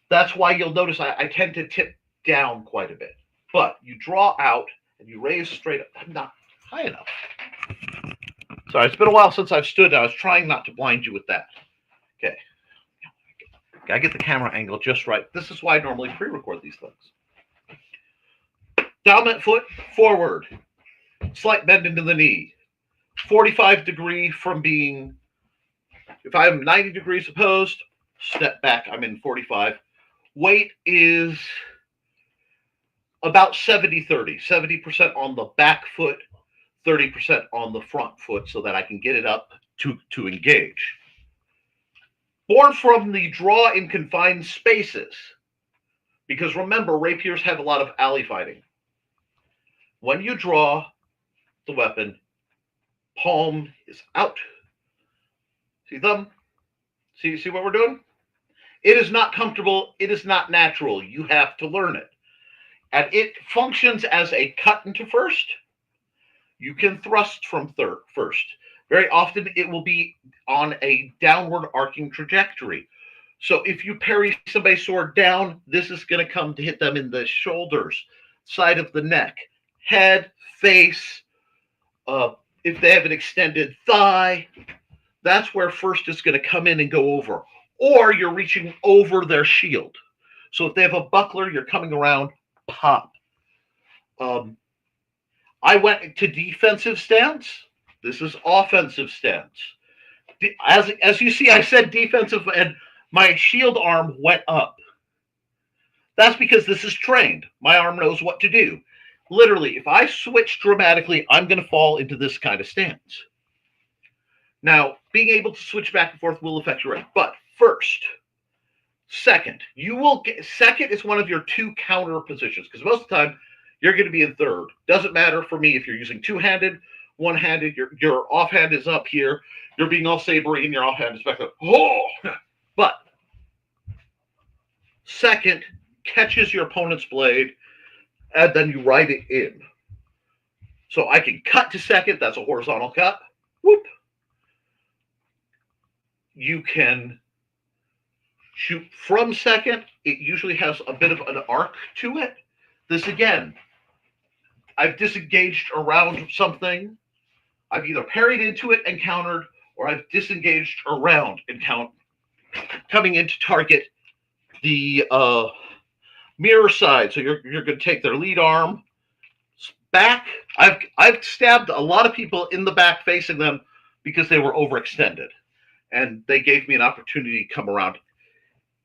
That's why you'll notice I tend to tip down quite a bit. But you draw out and you raise straight up. I'm not high enough. Sorry, it's been a while since I've stood. I was trying not to blind you with that. Okay. Gotta get the camera angle just right. This is why I normally pre-record these things. Dominant foot, forward. Slight bend into the knee. 45 degree from being, if I'm 90 degrees opposed, step back, I'm in 45. Weight is about 70-30. 70% on the back foot, 30% on the front foot, so that I can get it up to engage. Born from the draw in confined spaces, because remember, rapiers have a lot of alley fighting. When you draw the weapon, palm is out. See thumb? See what we're doing? It is not comfortable. It is not natural. You have to learn it. And it functions as a cut into first. You can thrust from first. Very often it will be on a downward arcing trajectory. So if you parry somebody's sword down, this is going to come to hit them in the shoulders, side of the neck, head, face. If they have an extended thigh, that's where first is going to come in and go over. Or you're reaching over their shield. So if they have a buckler, you're coming around, pop. I went to defensive stance. This is offensive stance. As you see, I said defensive, and my shield arm went up. That's because this is trained. My arm knows what to do. Literally, if I switch dramatically, I'm going to fall into this kind of stance. Now, being able to switch back and forth will affect your rate. But first, second, you will get second is one of your two counter positions because most of the time you're going to be in third. Doesn't matter for me if you're using two-handed, one-handed. Your offhand is up here. You're being all sabery, and your offhand is back up. Oh, but second catches your opponent's blade, and then you ride it in. So I can cut to second. That's a horizontal cut. Whoop. You can shoot from second. It usually has a bit of an arc to it. This again, I've disengaged around something. I've either parried into it and countered, or I've disengaged around and coming in to target the mirror side. So you're going to take their lead arm back. I've stabbed a lot of people in the back facing them because they were overextended, and they gave me an opportunity to come around,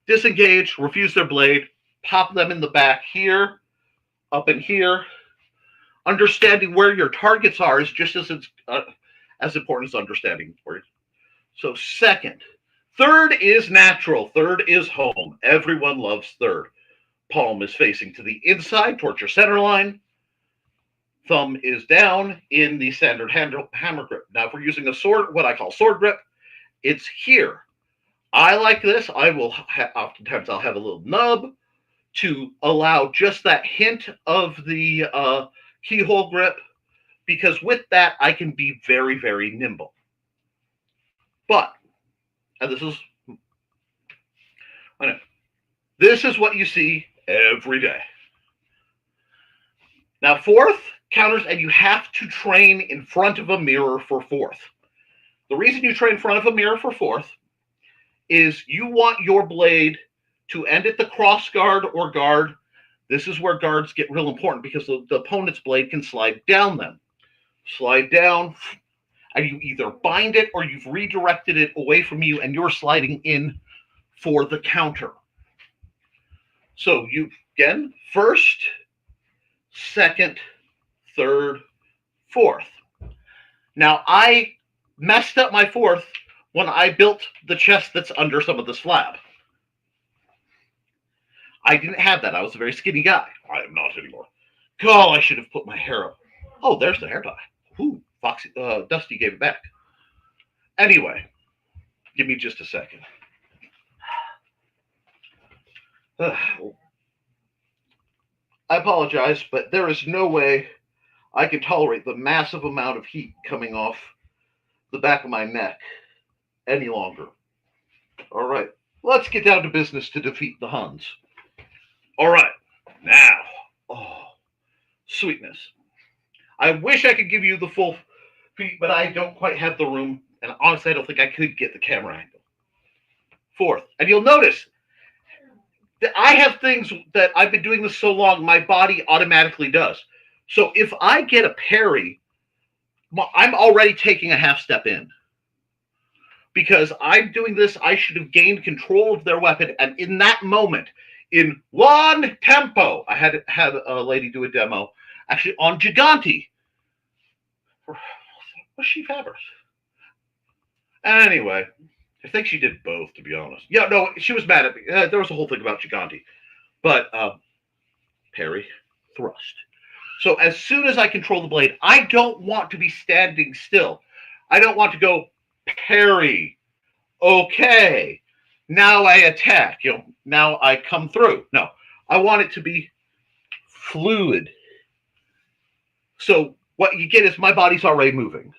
disengage, refuse their blade, pop them in the back here, up in here. Understanding where your targets are is just as important as understanding where. So second. Third is natural. Third is home. Everyone loves third. Palm is facing to the inside towards your center line. Thumb is down in the standard hammer grip. Now, if we're using a sword, what I call sword grip, it's here. I like this. I will oftentimes I'll have a little nub to allow just that hint of the keyhole grip, because with that I can be very, very nimble. But, and this is what you see every day. Now, fourth counters, and you have to train in front of a mirror for fourth. The reason you train in front of a mirror for fourth is you want your blade to end at the cross guard or guard. This is where guards get real important because the opponent's blade can slide down them. Slide down, and you either bind it or you've redirected it away from you and you're sliding in for the counter. So you, again, first, second, third, fourth. Now, I messed up my fourth when I built the chest that's under some of the slab. I didn't have that. I was a very skinny guy. I am not anymore. God, I should have put my hair up. Oh, there's the hair dye. Ooh, Foxy, Dusty gave it back. Anyway, give me just a second. I apologize, but there is no way I can tolerate the massive amount of heat coming off the back of my neck any longer. All right, let's get down to business to defeat the Huns. All right, now, oh, sweetness. I wish I could give you the full feet, but I don't quite have the room, and honestly, I don't think I could get the camera angle. Fourth, and you'll notice that I have things that I've been doing this so long, my body automatically does. So if I get a parry, I'm already taking a half step in. Because I'm doing this, I should have gained control of their weapon, and in that moment, in one tempo, I had a lady do a demo, actually on Gigante. Was she fabulous? Anyway, I think she did both, to be honest. Yeah, no, she was mad at me. There was a whole thing about Gigante. But parry, thrust. So as soon as I control the blade, I don't want to be standing still. I don't want to go parry. Okay. Now I attack. Now I come through. No, I want it to be fluid. So what you get is my body's already moving.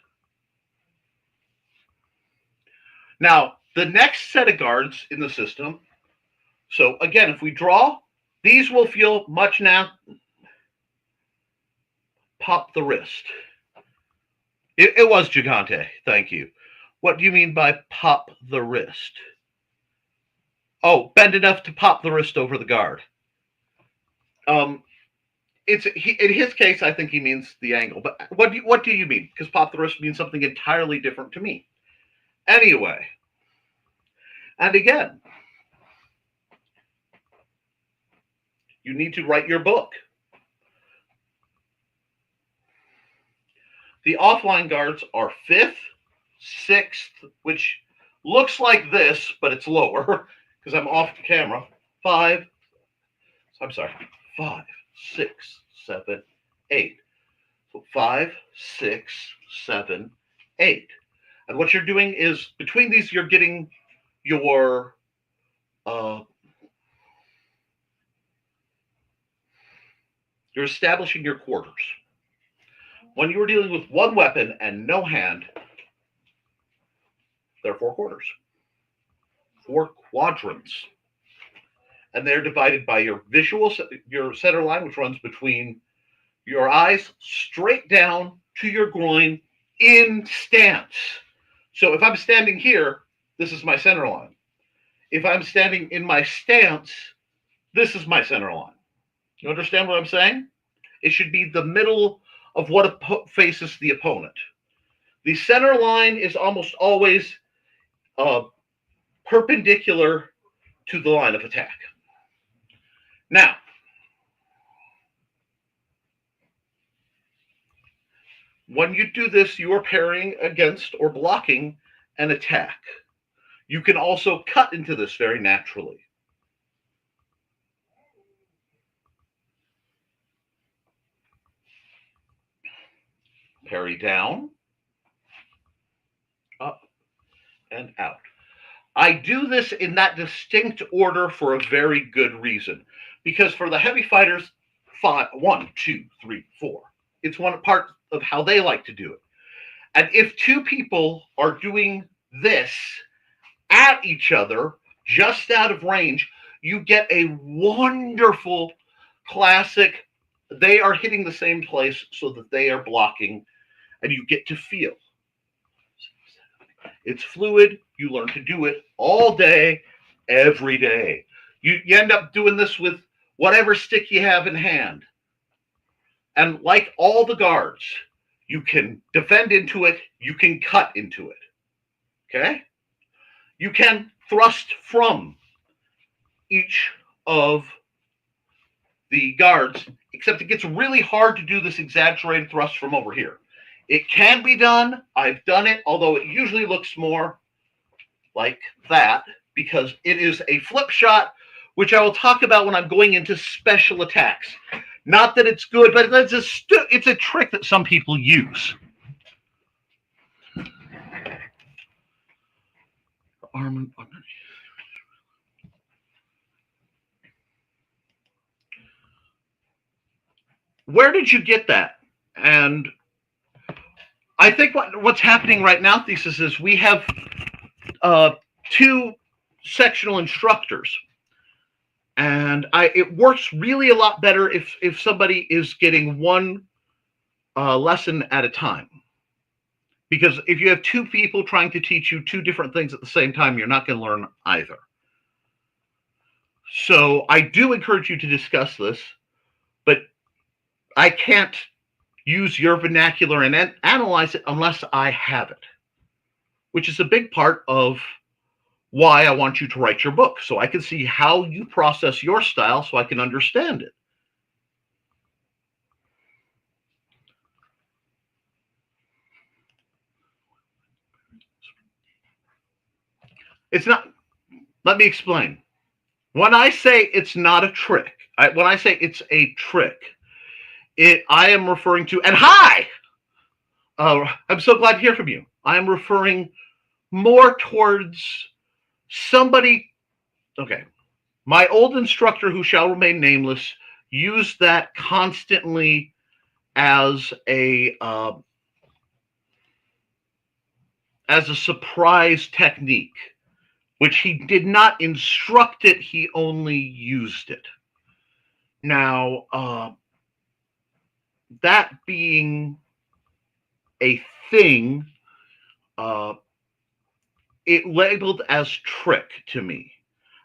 Now, the next set of guards in the system, so again, if we draw, these will feel much now. Pop the wrist. It was Gigante. Thank you. What do you mean by pop the wrist? Oh, bend enough to pop the wrist over the guard. In his case, I think he means the angle. But what do you mean? Because pop the wrist means something entirely different to me. Anyway, and again, you need to write your book. The offline guards are 5th, 6th, which looks like this, but it's lower because I'm off the camera. 5, I'm sorry, 5, 6, 7, 8. So 5, 6, 7, 8. And what you're doing is between these, you're getting your you're establishing your quarters. When you are dealing with one weapon and no hand, there are 4 quarters, 4 quadrants. And they're divided by your your center line, which runs between your eyes straight down to your groin in stance. So if I'm standing here, this is my center line. If I'm standing in my stance, this is my center line. You understand what I'm saying? It should be the middle of what faces the opponent. The center line is almost always perpendicular to the line of attack. Now, when you do this, you are parrying against or blocking an attack. You can also cut into this very naturally. Parry down, up, and out. I do this in that distinct order for a very good reason. Because for the heavy fighters, 1, 2, 3, 4. It's one part of how they like to do it. And if 2 people are doing this at each other, just out of range, you get a wonderful classic. They are hitting the same place so that they are blocking, and you get to feel. It's fluid. You learn to do it all day, every day. You end up doing this with whatever stick you have in hand. And like all the guards, you can defend into it. You can cut into it. Okay? You can thrust from each of the guards, except it gets really hard to do this exaggerated thrust from over here. It can be done. I've done it, although it usually looks more like that because it is a flip shot, which I will talk about when I'm going into special attacks. Not that it's good, but it's a trick that some people use. Arm underneath. Where did you get that? And I think what's happening right now, Thesis, is we have 2 sectional instructors. And it works really a lot better if somebody is getting one lesson at a time. Because if you have 2 people trying to teach you 2 different things at the same time, you're not going to learn either. So I do encourage you to discuss this, but I can't use your vernacular and analyze it unless I have it, which is a big part of why I want you to write your book, so I can see how you process your style so I can understand it. It's not, let me explain. When I say it's not a trick, when I say it's a trick, I am referring to, and hi! I'm so glad to hear from you. I am referring more towards somebody, okay, my old instructor who shall remain nameless used that constantly as a surprise technique, which he did not instruct it, he only used it. Now, that being a thing, it labeled as trick to me.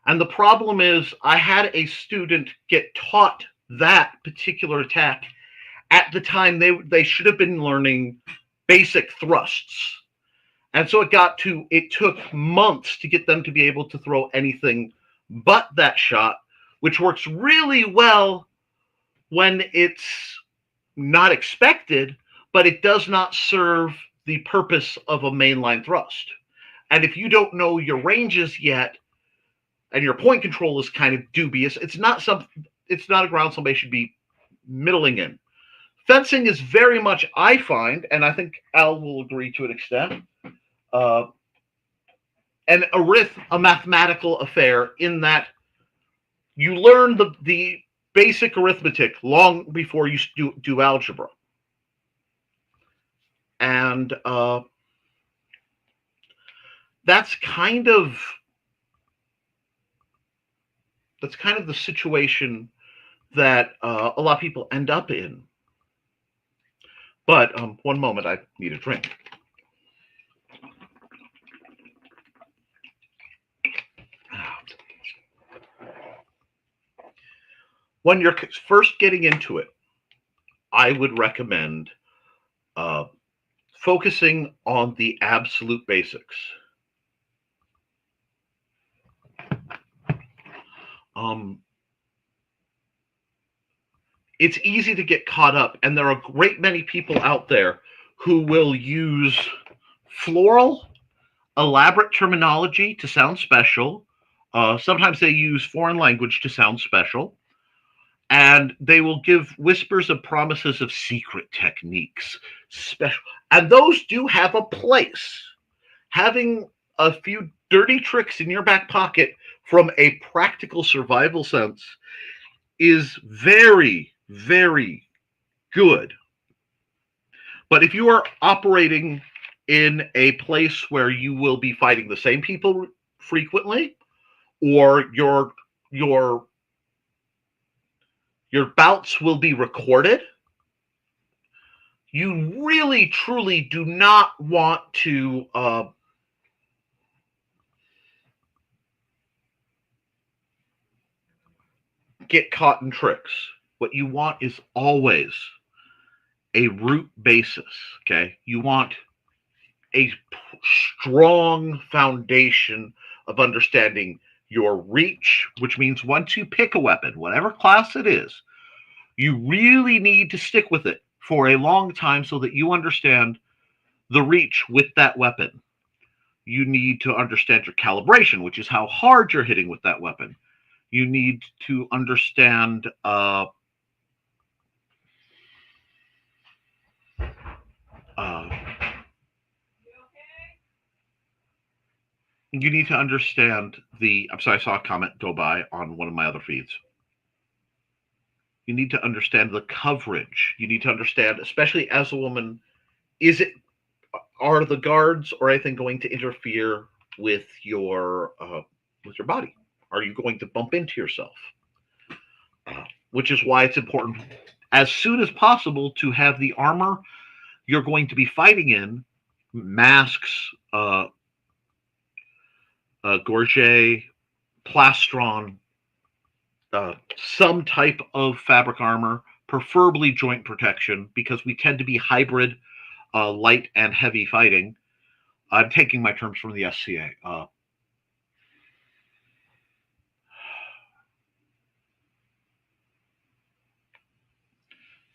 And the problem is I had a student get taught that particular attack at the time they should have been learning basic thrusts. And so it took months to get them to be able to throw anything but that shot, which works really well when it's not expected, but it does not serve the purpose of a mainline thrust. And if you don't know your ranges yet, and your point control is kind of dubious, it's not a ground somebody should be middling in. Fencing is very much, I find, and I think Al will agree to an extent, a mathematical affair in that you learn the basic arithmetic long before you do algebra. And that's kind of the situation that a lot of people end up in. But one moment, I need a drink. When you're first getting into it, I would recommend focusing on the absolute basics. It's easy to get caught up, and there are a great many people out there who will use floral, elaborate terminology to sound special. Sometimes they use foreign language to sound special. And they will give whispers of promises of secret techniques, special, and those do have a place. Having a few dirty tricks in your back pocket from a practical survival sense is very, very good. But if you are operating in a place where you will be fighting the same people frequently, or your bouts will be recorded, you really, truly do not want to get caught in tricks. What you want is always a root basis, okay? You want a strong foundation of understanding your reach, which means once you pick a weapon, whatever class it is, you really need to stick with it for a long time so that you understand the reach with that weapon. You need to understand your calibration, which is how hard you're hitting with that weapon. You need to understand you need to understand I'm sorry, I saw a comment go by on one of my other feeds. You need to understand the coverage. You need to understand, especially as a woman, are the guards or anything going to interfere with your body? Are you going to bump into yourself? Which is why it's important, as soon as possible, to have the armor you're going to be fighting in, masks, gorget, plastron, some type of fabric armor, preferably joint protection, because we tend to be hybrid, light and heavy fighting. I'm taking my terms from the SCA.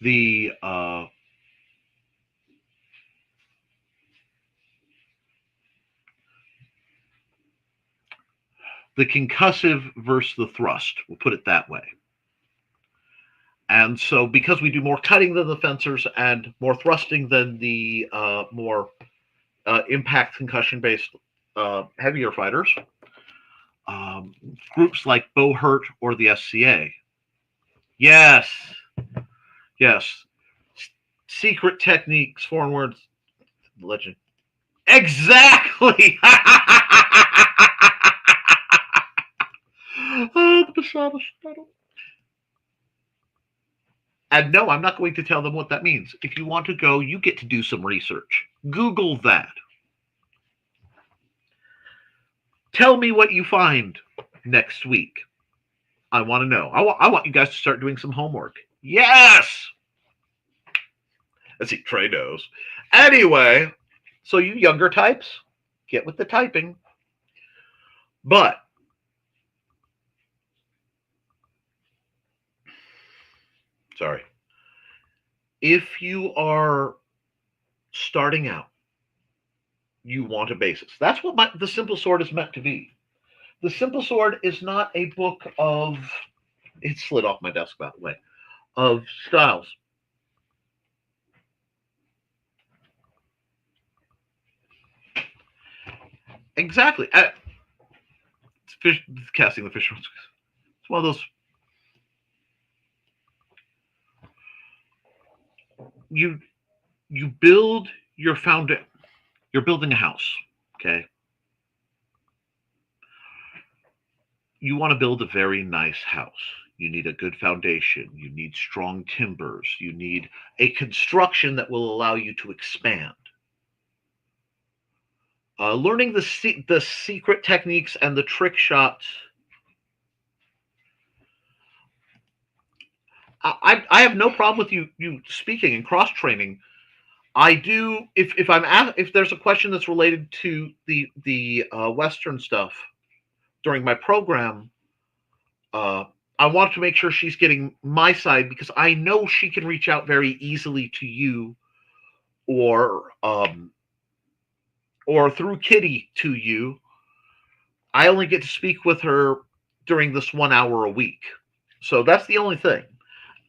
The concussive versus the thrust, we'll put it that way. And so because we do more cutting than the fencers and more thrusting than the more impact concussion-based heavier fighters, groups like Bohurt or the SCA. Yes. Secret techniques, foreign words, legend. Exactly! Oh, the Basada Shuttle. And no, I'm not going to tell them what that means. If you want to go, you get to do some research. Google that. Tell me what you find next week. I want to know. I want you guys to start doing some homework. Yes! Let's see, Trey knows. Anyway, so you younger types, get with the typing. But sorry. If you are starting out, you want a basics. That's what the Simple Sword is meant to be. The Simple Sword is not a book of, it slid off my desk, by the way, of styles. Exactly. Casting the fish. It's one of those. You build your foundation. You're building a house, okay? You want to build a very nice house. You need a good foundation. You need strong timbers. You need a construction that will allow you to expand. Learning the secret techniques and the trick shots. I have no problem with you speaking and cross training. I do if there's a question that's related to the Western stuff during my program. I want to make sure she's getting my side because I know she can reach out very easily to you, or through Kitty to you. I only get to speak with her during this 1 hour a week, so that's the only thing.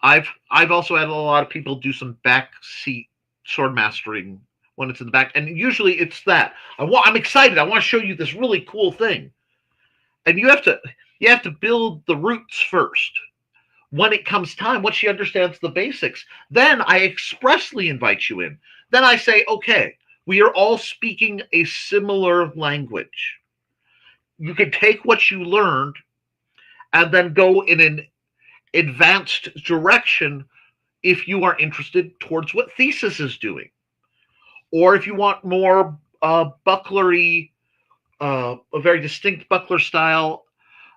I've also had a lot of people do some backseat sword mastering when it's in the back, and usually it's that I'm excited. I want to show you this really cool thing, and you have to build the roots first. When it comes time, once she understands the basics, then I expressly invite you in. Then I say, okay, we are all speaking a similar language. You can take what you learned and then go in an advanced direction if you are interested towards what Thesis is doing. Or if you want more bucklery, a very distinct buckler style,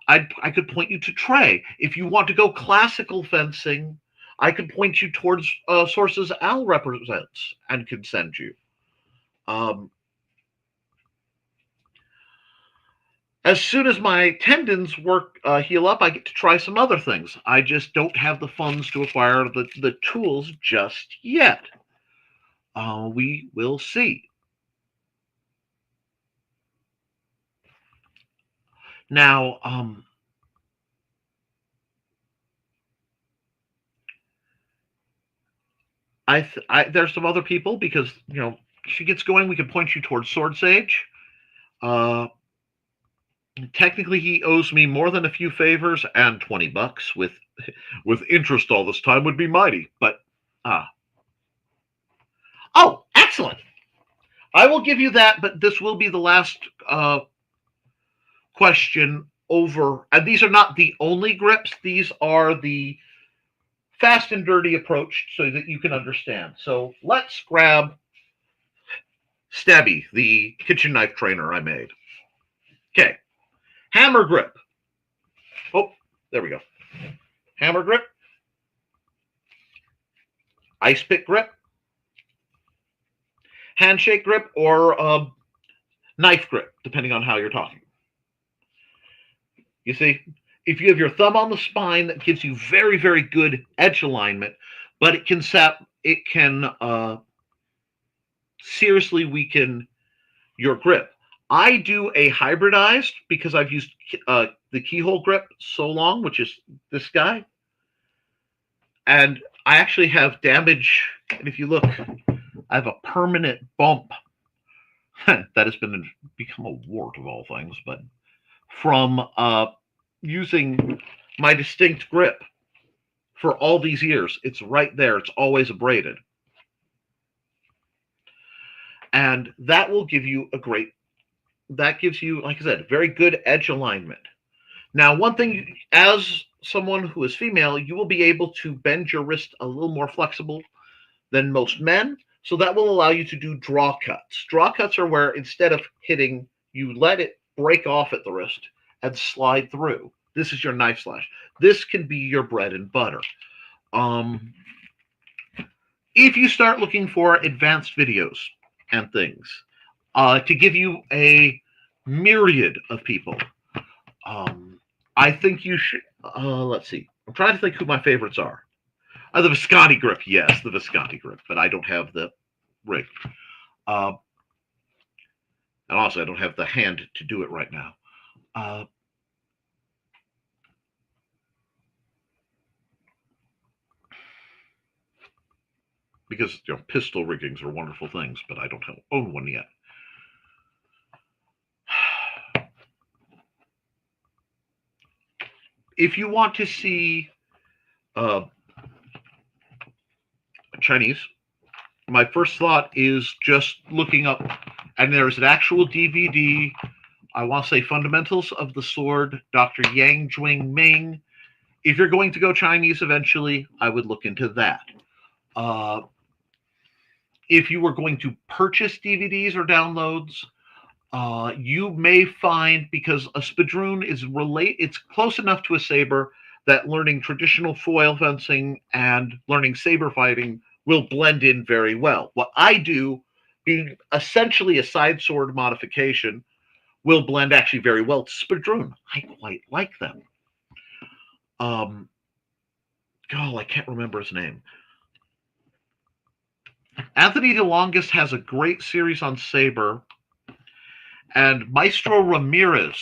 I could point you to Trey. If you want to go classical fencing, I could point you towards sources Al represents and could send you. As soon as my tendons heal up, I get to try some other things. I just don't have the funds to acquire the tools just yet. We will see. Now, there's some other people because she gets going. We can point you towards Sword Sage. Technically, he owes me more than a few favors, and $20 with interest all this time would be mighty. But oh, excellent! I will give you that, but this will be the last question over. And these are not the only grips; these are the fast and dirty approach, so that you can understand. So let's grab Stabby, the kitchen knife trainer I made. Okay. Hammer grip. Oh, there we go. Hammer grip. Ice pick grip. Handshake grip, or knife grip, depending on how you're talking. You see, if you have your thumb on the spine, that gives you very, very good edge alignment, but it can seriously weaken your grip. I do a hybridized because I've used the keyhole grip so long, which is this guy. And I actually have damage. And if you look, I have a permanent bump that has become a wart of all things, but from using my distinct grip for all these years. It's right there. It's always abraded. And that will give you that gives you, like I said, very good edge alignment. Now, one thing, as someone who is female, you will be able to bend your wrist a little more flexible than most men. So that will allow you to do draw cuts. Draw cuts are where instead of hitting, you let it break off at the wrist and slide through. This is your knife slash. This can be your bread and butter. If you start looking for advanced videos and things to give you a myriad of people, I think you should. Let's see. I'm trying to think who my favorites are. The Visconti grip, yes, the Visconti grip, but I don't have the rig. And also, I don't have the hand to do it right now. Because pistol riggings are wonderful things, but I don't own one yet. If you want to see Chinese, my first thought is just looking up, and there's an actual DVD. I want to say Fundamentals of the Sword, Dr. Yang Juing Ming. If you're going to go Chinese eventually, I would look into that. If you were going to purchase DVDs or downloads, you may find, because a spadroon it's close enough to a saber that learning traditional foil fencing and learning saber fighting will blend in very well. What I do, being essentially a side sword modification, will blend actually very well to spadroon. I quite like them. I can't remember his name. Anthony DeLongis has a great series on saber, and Maestro Ramirez,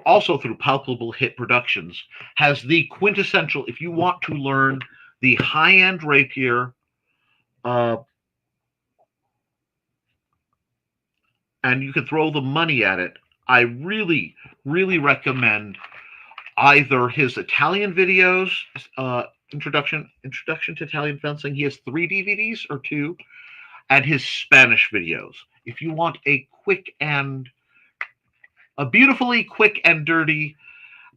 also through Palpable Hit Productions, has the quintessential, if you want to learn the high-end rapier, and you can throw the money at it, I really, really recommend either his Italian videos, Introduction to Italian Fencing. He has 3 DVDs or 2, and his Spanish videos. If you want a beautifully quick and dirty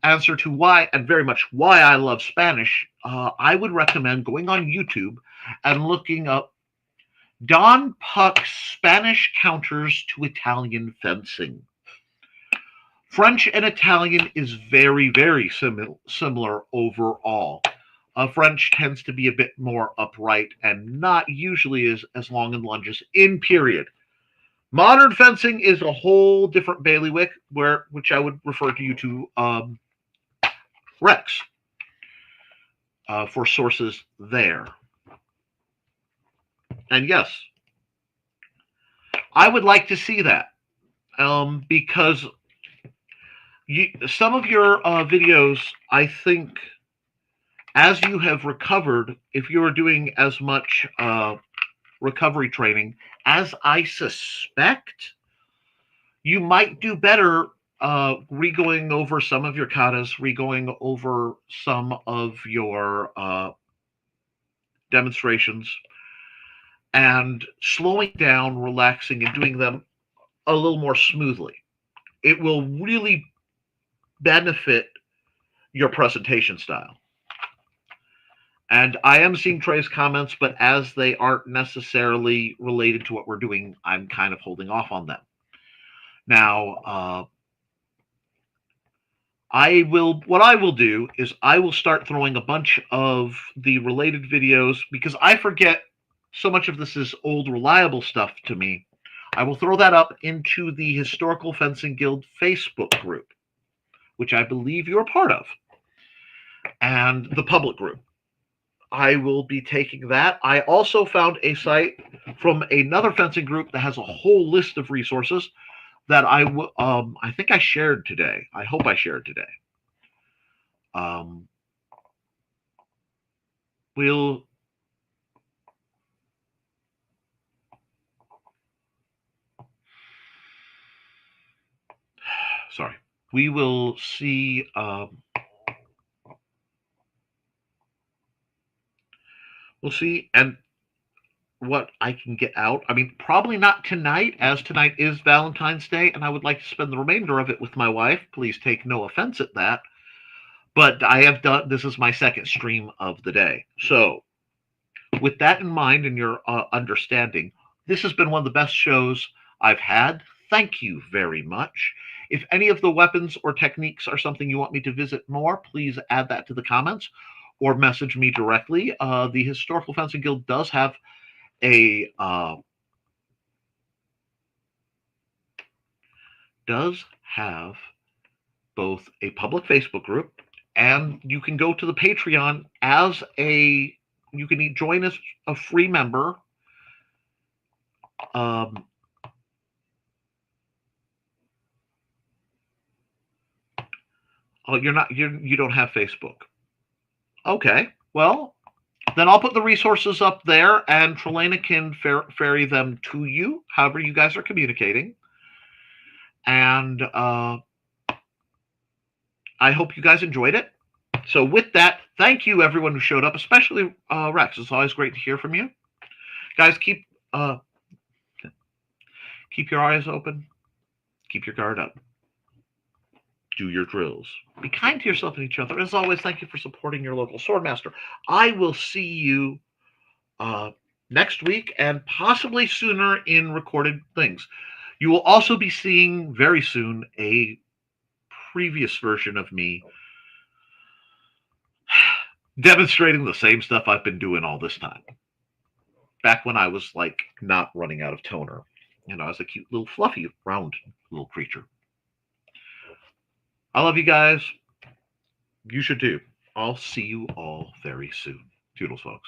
answer to why, and very much why I love Spanish, I would recommend going on YouTube and looking up Don Puck's Spanish Counters to Italian Fencing. French and Italian is very, very similar overall. French tends to be a bit more upright and not usually as long in lunges in period. Modern fencing is a whole different bailiwick, which I would refer to you to Rex for sources there. And yes, I would like to see that because some of your videos, I think, as you have recovered, if you are doing as much recovery training as I suspect, you might do better re-going over some of your katas, re-going over some of your demonstrations, and slowing down, relaxing, and doing them a little more smoothly. It will really benefit your presentation style. And I am seeing Trey's comments, but as they aren't necessarily related to what we're doing, I'm kind of holding off on them. Now, what I will do is I will start throwing a bunch of the related videos, because I forget so much of this is old, reliable stuff to me. I will throw that up into the Historical Fencing Guild Facebook group, which I believe you're part of, and the public group. I will be taking that. I also found a site from another fencing group that has a whole list of resources that I think I shared today. I hope I shared today. We will see. We'll see, and what I can get out. I mean, probably not tonight, as tonight is Valentine's Day, and I would like to spend the remainder of it with my wife. Please take no offense at that. But this is my second stream of the day. So, with that in mind and your understanding, this has been one of the best shows I've had. Thank you very much. If any of the weapons or techniques are something you want me to visit more, please add that to the comments or message me directly. The Historical Fencing Guild does have both a public Facebook group, and you can go to the Patreon you can join as a free member Oh, you don't have Facebook. Okay, well, then I'll put the resources up there, and Trelena can ferry them to you, however you guys are communicating. And I hope you guys enjoyed it. So with that, thank you everyone who showed up, especially Rex. It's always great to hear from you. Guys, keep your eyes open, keep your guard up, do your drills, be kind to yourself and each other. As always, thank you for supporting your local swordmaster. I will see you next week and possibly sooner in recorded things. You will also be seeing very soon a previous version of me demonstrating the same stuff I've been doing all this time. Back when I was like not running out of toner. I was a cute little fluffy round little creature. I love you guys. You should too. I'll see you all very soon. Toodles, folks.